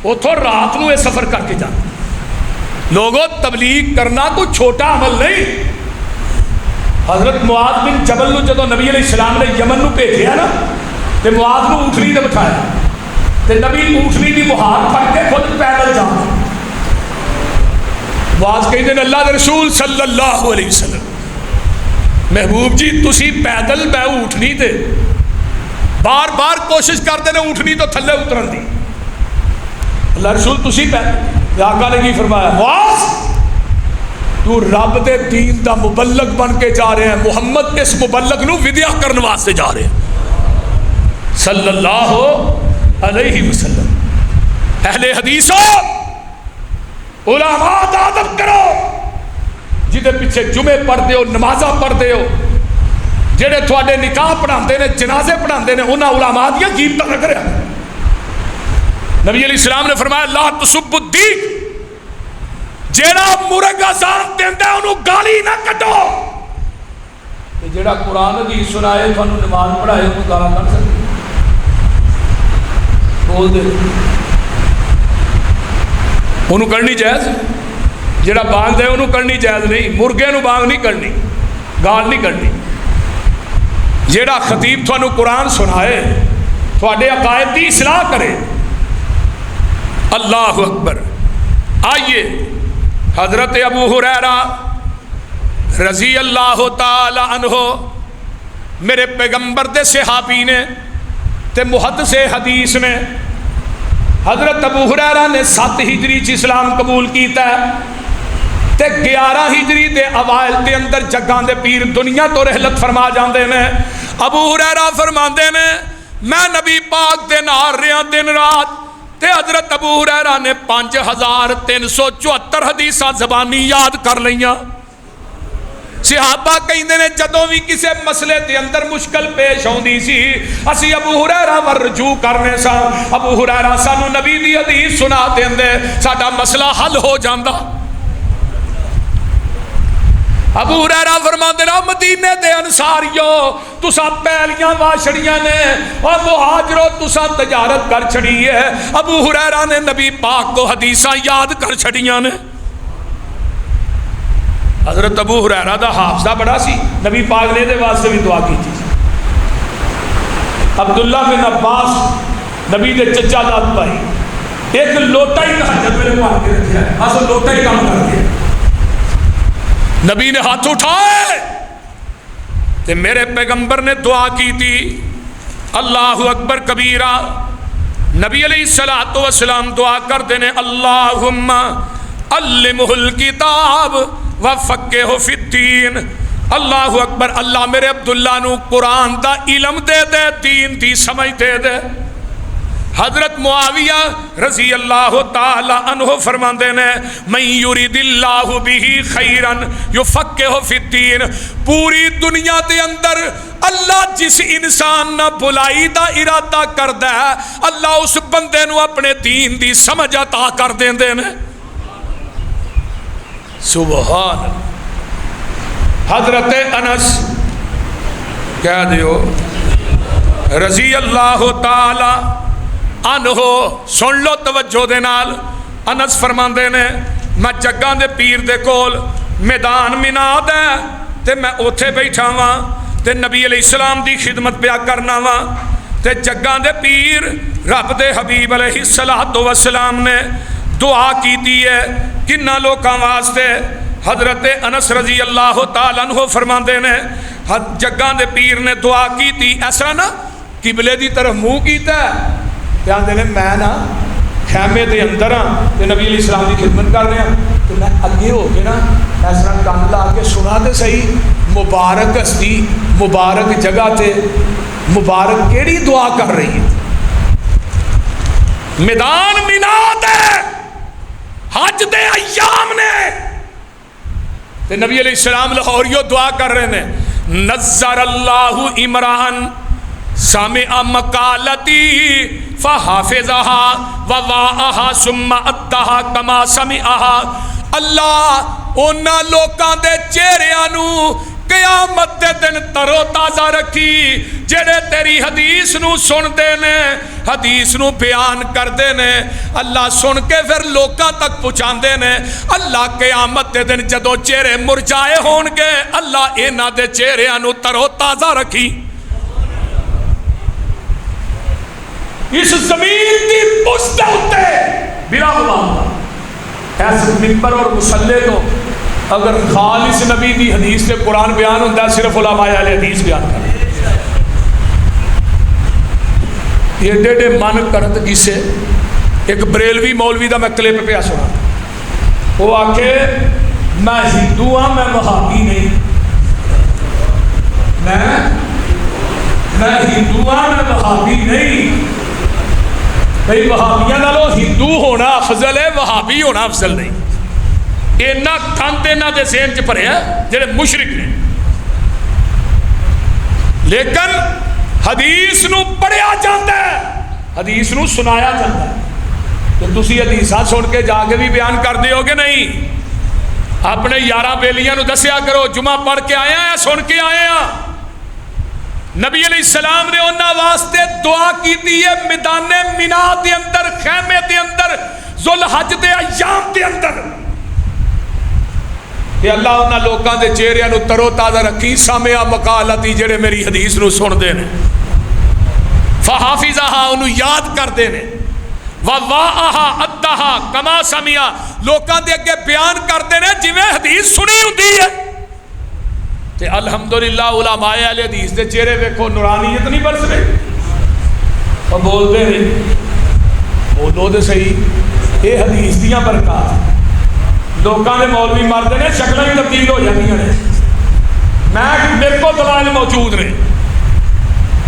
اتوں رات نو یہ سفر کر کے جاتا۔ لوگوں تبلیغ کرنا کوئی چھوٹا عمل نہیں۔ حضرت معاذ بن جبل نو جدو نبی علیہ السلام نے یمن نو بھیجیا نا تے معاذ نو اونٹنی تے بٹھایا تے نبی اونٹنی دی مہار پڑھ کے خود پیدل جا۔ معاذ کہتے ہیں اللہ دے رسول صلی اللہ علیہ وسلم محبوب جی تسی پیدل میں اونٹنی تے بار بار کوشش کرتے ہیں اونٹنی تو تھلے اترن دی، اللہ رسول تسی پیدل۔ آقا نے کی فرمایا معاذ تو رب دے دین دا مبلغ بن کے جا رہے ہیں، محمد اس مبلغ نو ودیا کرنے واسطے جا رہے ہیں صلی اللہ علیہ وسلم۔ اہل حدیثوں علماء دا ادب کرو، جدے پیچھے جمعے پڑھتے ہو نمازاں پڑھتے ہو، جڑے تھوڑے نکاح پڑھاندے نے جنازے پڑھاندے نے انہاں علماء دیا غیبتاں نہ کریا۔ نبی علیہ السلام نے فرمایا لا تسب الدین، جیڑا مرغ اذان دیندا انہوں گالی نہ کٹو، تے جیڑا قرآن حدیث سنائے تھانوں نماز پڑھائے انہوں گالا کٹ سکتے بول دے انہوں کرنی جائز، جیڑا بانگ دے انہوں کرنی جائز نہیں، مرغے نو بانگ نہیں کرنی، گال نہیں کرنی۔ جیڑا خطیب تھانوں قرآن سنائے تھوڑے عقائد دی اصلاح کرے، اللہ اکبر۔ آئیے حضرت ابو ہریرہ رضی اللہ تعالی عنہ میرے پیغمبر دے صحابی نے تے محدث حدیث نے، حضرت ابو ہریرہ نے 7 ہجری چ اسلام قبول کیتا ہے تے 11 ہجری دے اوائل دے اندر جگاں دے پیر دنیا تو رحلت فرما جاندے نے۔ ابو ہریرہ فرماندے نے میں نبی پاک دے نال رہا دن رات تے حضرت ابو ہریرہ نے 5374 حدیثاں زبانی یاد کر لیاں۔ صحابہ کہندے نے جدوں بھی کسے مسئلے دے اندر مشکل پیش ہوندی سی اسی ابو ہریرہ ور رجوع کرنے سا، ابو ہریرہ سانو نبی دی حدیث سنا دیندے ساڈا مسئلہ حل ہو جاندا۔ ابو ہریرہ فرماندے نے مدینے دے انصاریو تساں پہلیاں واشڑیاں نے اور مہاجرو تساں تجارت کر چھڑی ہے۔ ابو ہریرہ نے نبی پاک کو حدیثاں یاد کر چھڑیاں نے۔ حضرت ابو ہریرہ دا حافظہ بڑا سی، نبی پاک نے دے واسطے بھی دعا کی تھی۔ عبداللہ بن عباس نبی دے چچا داد بھائی ایک لوٹا ہی حاجت میرے کو آ کے رکھا ہے، اصل لوٹا ہی کام کر دیا۔ نبی نے ہاتھ اٹھائے تے میرے پیغمبر نے دعا کی تھی اللہ اکبر کبیرہ۔ نبی علیہ الصلوۃ والسلام دعا کرتے ہیں اللہم علمہ الکتاب وفقہہ فی الدین۔ اللہ اکبر، اللہ میرے عبداللہ نو قرآن دا علم دے دے، دین دی سمجھ دے دے۔ حضرت معاویہ رضی اللہ تعالی عنہ فرماندے نے من یرید اللہ بہ خیرا یفقہہ فی الدین، پوری دنیا دے اندر اللہ جس انسان نہ بھلائی دا ارادہ کردا ہے اللہ اس بندے نو اپنے دین دی سمجھ عطا کر دیندے نے۔ سبحان اللہ۔ حضرت انس کہہ دیو رضی اللہ تعالی عنہ، سن لو توجہ دے نال، انس فرماندے نے میں جگاں دے پیر دے کول میدان مناد ہے تے میں اوتھے بیٹھا وا تے نبی علیہ السلام دی خدمت پیا کرنا وا تے جگاں دے پیر رب دے حبیب علیہ الصلوۃ والسلام نے دعا کیتی ہے کنہ لوکاں واسطے۔ حضرت انس رضی اللہ تعالیٰ عنہ فرماندے نے جگاں دے پیر نے دعا کیتی ایسا نا قبلے دی طرف منہ کیتا ہے تے آندے نے میں نا خیمے دے اندر ہاں تے نبی علیہ السلام دی خدمت کر رہے ہیں تے میں اگے ہو کے نا اس طرح کان لا کے سنا تے صحیح مبارک ہستی مبارک جگہ تے مبارک کیڑی دعا کر رہی ہے۔ میدان مناد ہے، حج دے ایام نے تے نبی علیہ السلام لاہوریو دعا کر رہے ہیں نظر اللہ عمران سامع مقالتی فحافظها وواعها ثم ادها کما سمعها۔ اللہ انہاں لوکاں دے چہریاں نو قیامت دے دن ترو تازہ رکھی جڑے تیری حدیث نو سن دے نے، حدیث نو بیان کر دے نے، اللہ سن کے پھر لوکاں تک پہنچان دے نے۔ اللہ قیامت دے دن جدو چہرے مرجائے ہون گے، اللہ انہاں دے چہریاں نو ترو تازہ رکھی۔ اس زمین دی پشت ہوتے بلا غلام ایسے منبر اور مسلح تو اگر خالص نبی دی حدیث سے قرآن بیان ہوتا ہے، صرف علماء اہل حدیث بیان کرتے یہ ڈیڑے من کرد کسے۔ ایک بریلوی مولوی دا میں کلپ پہ سنا، وہ آکھے میں ہندو ہاں میں وہابی نہیں، میں ہندو ہاں میں وہابی نہیں۔ بھئی وہابیاں نالوں ہندو ہونا افضل ہے، وہابی ہونا افضل نہیں۔ اینا گند اینا دے ذہن چ پڑے ہیں جڑے مشرک نے، لیکن حدیث نو پڑھیا جاتا ہے، حدیث نو سنایا جاتا ہے۔ تو تسی حدیثاں سن کے جا کے بھی بیان کر دے ہو کہ نہیں؟ اپنے یاراں بیلیاں نو دسیا کرو جمعہ پڑھ کے آیا یا سن کے آیا۔ نبی علیہ السلام نے انہاں واسطے دعا کی دی ہے میدان مینا دے اندر، خیمے دے اندر، ذوالحج دے ایام دے اندر، کہ اللہ انہاں لوکاں دے چہریاں نو ترو تازہ رکھی۔ سامعہ مقالتی جڑے میری حدیث نو سن دے نے، فحافظہا انہوں یاد کر دے نے، وواہا ادہا کما سمعہ لوکاں دے اگے بیان کر دے نے جویں حدیث سنی ہوندی ہے۔ تے الحمدللہ علماء اہل حدیث دے چہرے ویکھو نورانیت نہیں برس رہی، اور بول دے نہیں، بولو دے صحیح، یہ حدیث دیاں برکات۔ لوکاں نے مولوی مردے نے شکلیں بھی تبدیل ہو جاتی ہیں، میں میرے کو دلائل موجود نے،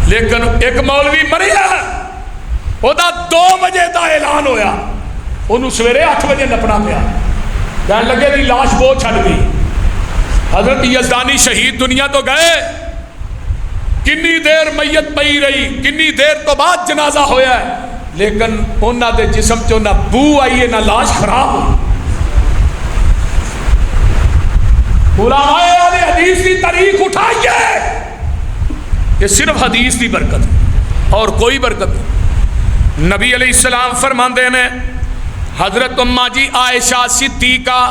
لیکن ایک مولوی مریا وہ 2 بجے دا اعلان ہویا، انہوں سویرے 8 بجے نپنا پیا، کہنے لگے دی لاش بہت چھڑ گئی۔ حضرت یزدانی شہید دنیا تو گئے، کنی دیر میت پئی رہی، کنی دیر تو بعد جنازہ ہویا ہے، لیکن انہاں دے جسم چوں نہ بو آئی ہے نہ لاش خراب ہوئی۔ علماء اہل حدیث کی تاریخ اٹھائیے، یہ صرف حدیث کی برکت ہے اور کوئی برکت نہیں۔ نبی علیہ السلام فرماندے نے، حضرت اماں جی عائشہ صدیقہ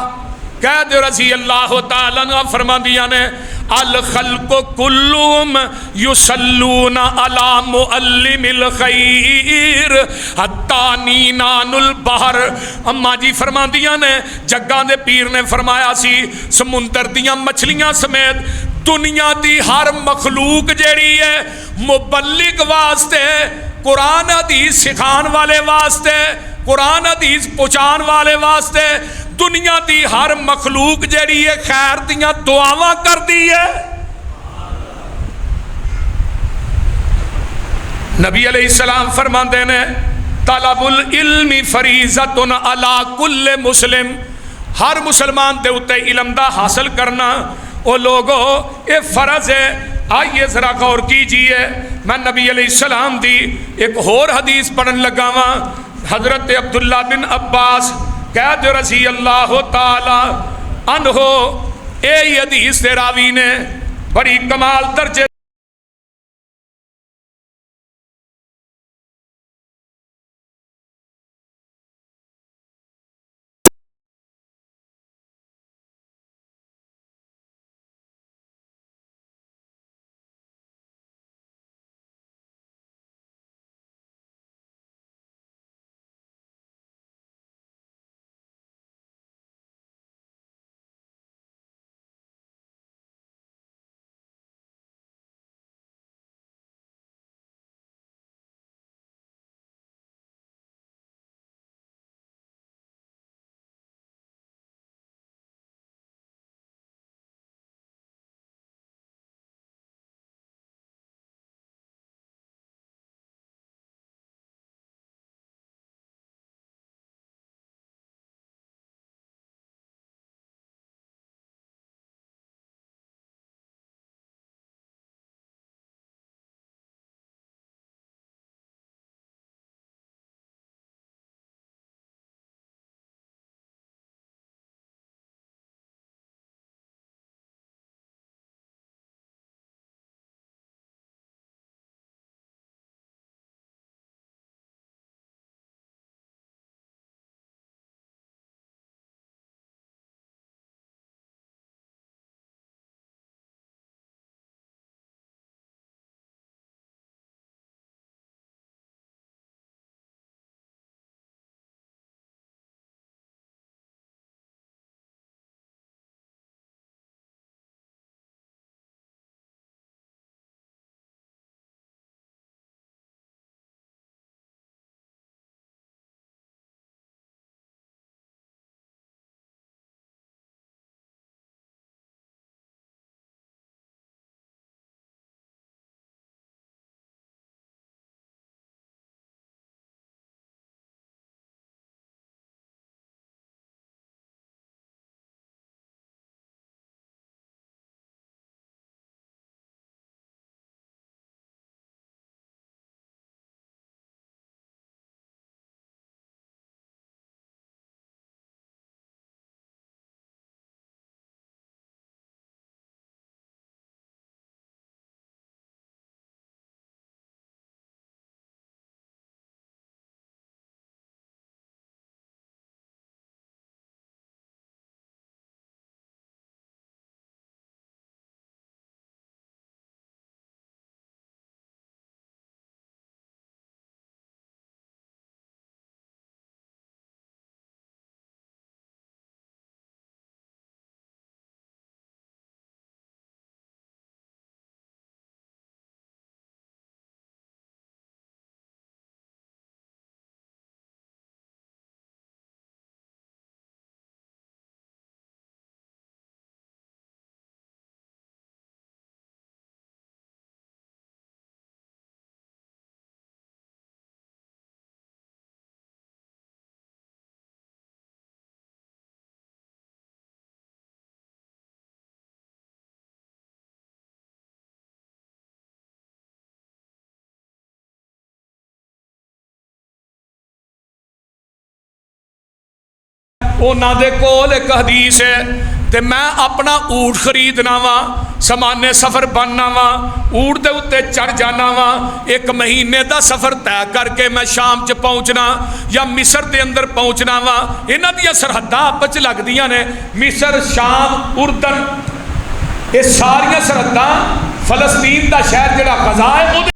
قید رضی اللہ تعالیٰ عنہ فرماندیاں نے، الخلق کلهم یصلون علی معلم الخیر حتی نینان البحر۔ اماں جی فرماندیاں نے، جگاں دے پیر نے فرمایا سی سمندر دیاں مچھلیاں سمیت دنیا دی ہر مخلوق جیڑی ہے مبلغ واسطے، قرآن حدیث سکھان والے واسطے، قرآن حدیث پہنچان والے واسطے، دنیا دی ہر مخلوق جیڑی ہے خیر دیاں دعاواں کر دی ہے۔ نبی علیہ السلام فرماندے نے، طلب العلم فریضۃ علی کل مسلم، ہر مسلمان دے اتے علم دا حاصل کرنا او لوگو اے فرض ہے۔ آئیے ذرا غور کیجئے، میں نبی علیہ السلام دی ایک اور حدیث پڑھن لگا ہاں۔ حضرت عبداللہ بن عباس قید رضی اللہ تعالی عنہ اے حدیث دے راوی نے بڑی کمال درجے انہاں دے کول ایک حدیث ہے تے میں اپنا اونٹ خریدنا وا سمانے سفر بننا وا اونٹ دے اتے چڑھ جانا وا 1 مہینے دا سفر طے کر کے میں شام چ پہنچنا یا مصر دے اندر پہنچنا وا انہاں دیاں سرحداں آپس چ لگدیاں نے مصر شام اردن یہ ساریاں سرحداں فلسطین دا شہر جڑا غزہ ہے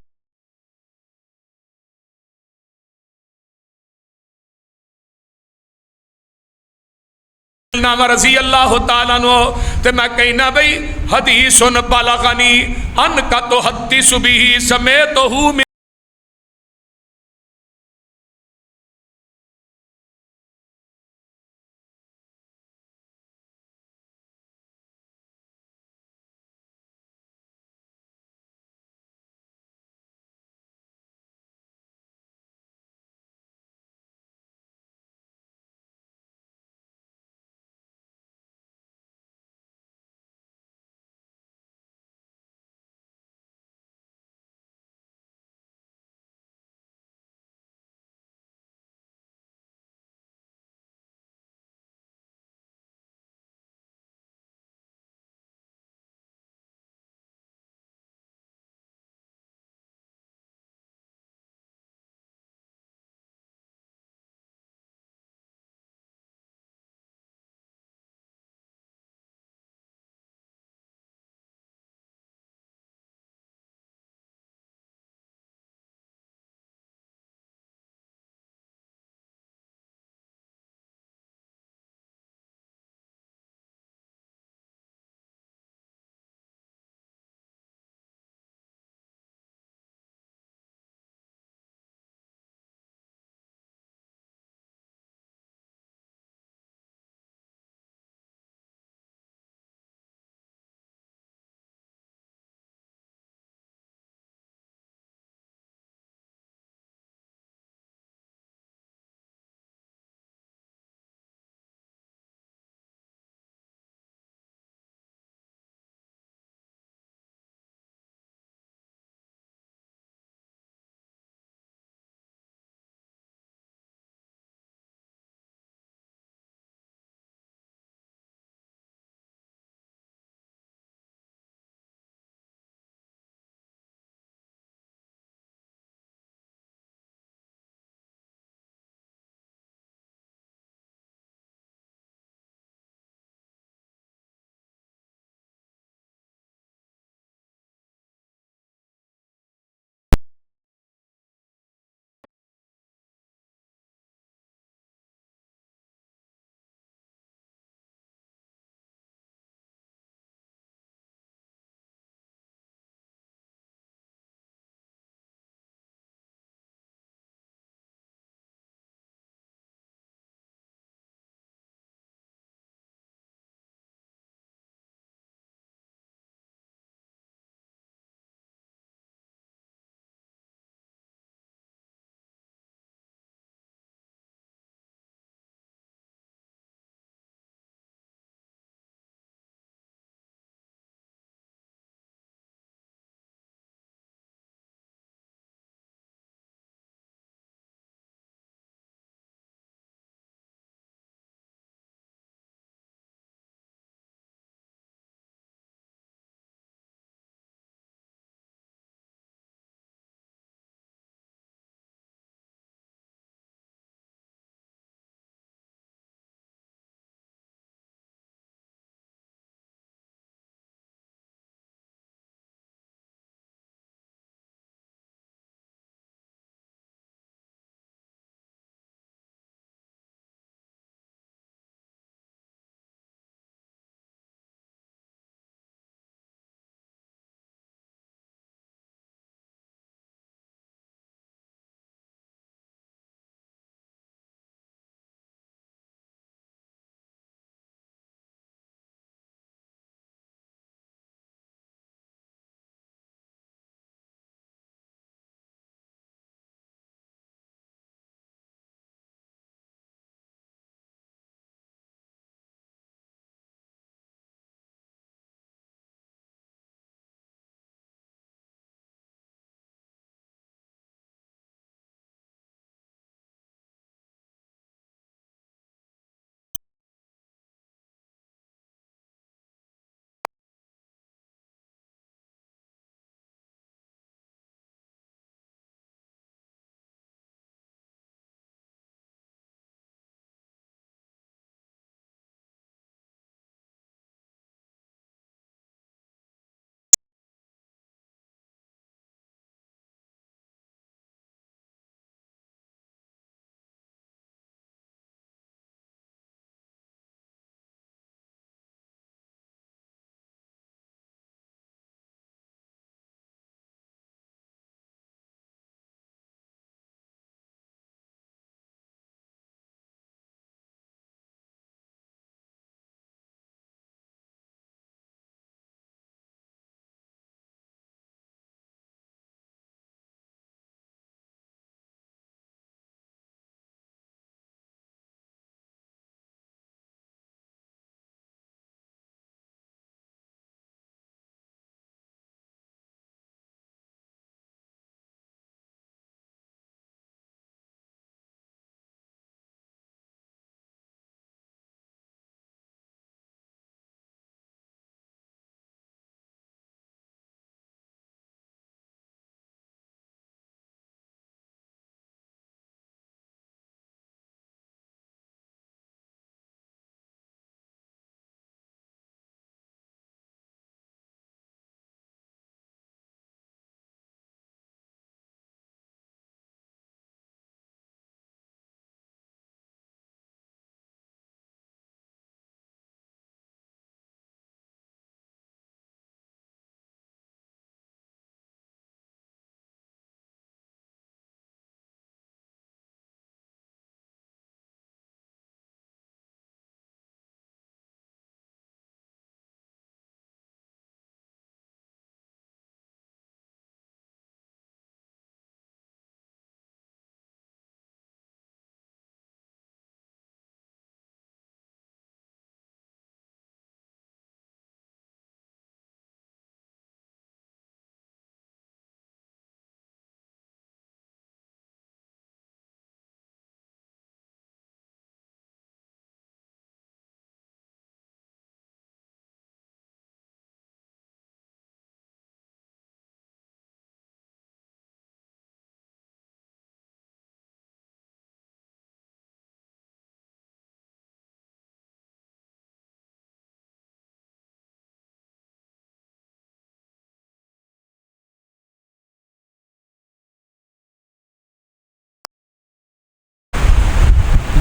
نام رضی اللہ تعالیٰ عنہ تے میں کہنا بھئی حدیث بلغنی ان کا تو حدیث بھی سمیتہو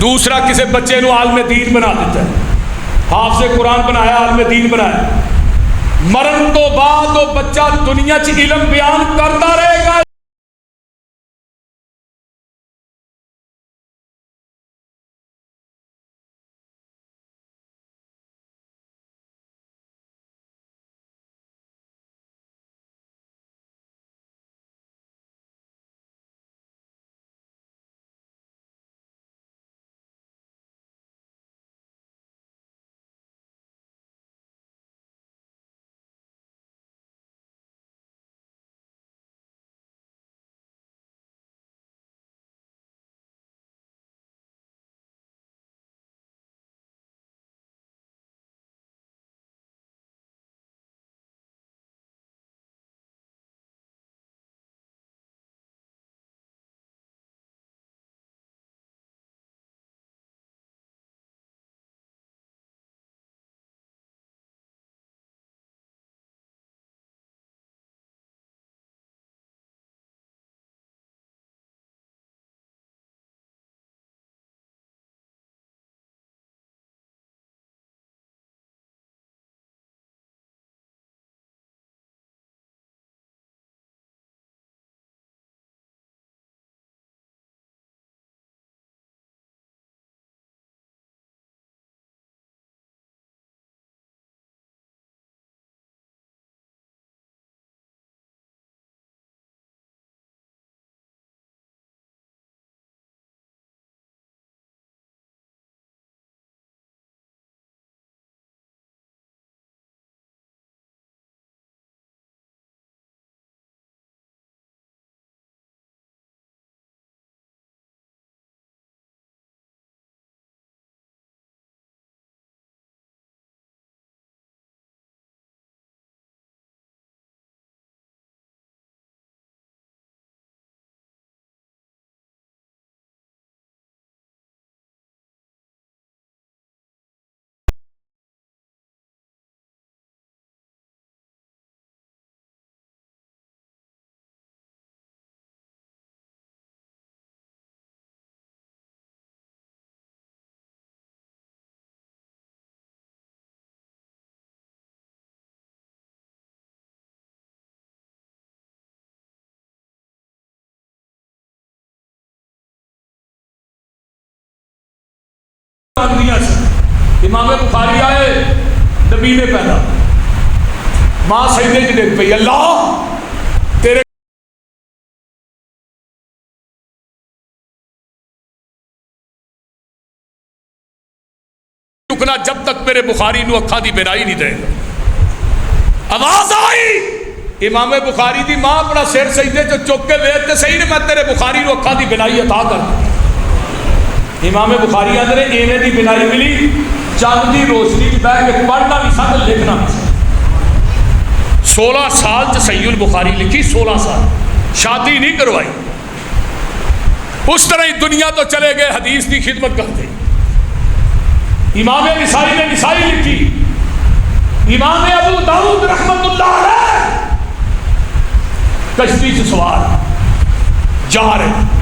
دوسرا کسی بچے نو عالم دین بنا دیتا ہے، حافظ قرآن بنایا، عالم دین بنایا، مرن تو بعد وہ بچہ دنیا چ علم بیان کرتا رہے گا۔ امام بخاری آئے، نبی نے پہلا ماں سجدے چ ڈگ پئی، اللہ تیرے رکنا جب تک میرے بخاری نو اکھا دی بینائی نہیں دے گا۔ آواز آئی، امام بخاری دی ماں اپنا سر سجدے چ چک کے ویکھ تے صحیح نے میں تیرے بخاری نو اکھا دی بینائی عطا کر دی۔ امام بخاری آدھے ایویں دی بینائی ملی، چاند دی روشنی بیٹھ کے پڑھنا بھی سن لکھنا بھی سن۔ 16 سال چ صحیح البخاری لکھی، 16 سال شادی نہیں کروائی، اس طرح ہی دنیا تو چلے گئے، حدیث کی خدمت کرتے۔ امام نسائی نے نسائی لکھی، امام ابو داؤد رحمت اللہ علیہ کشتی سے سوار جا رہے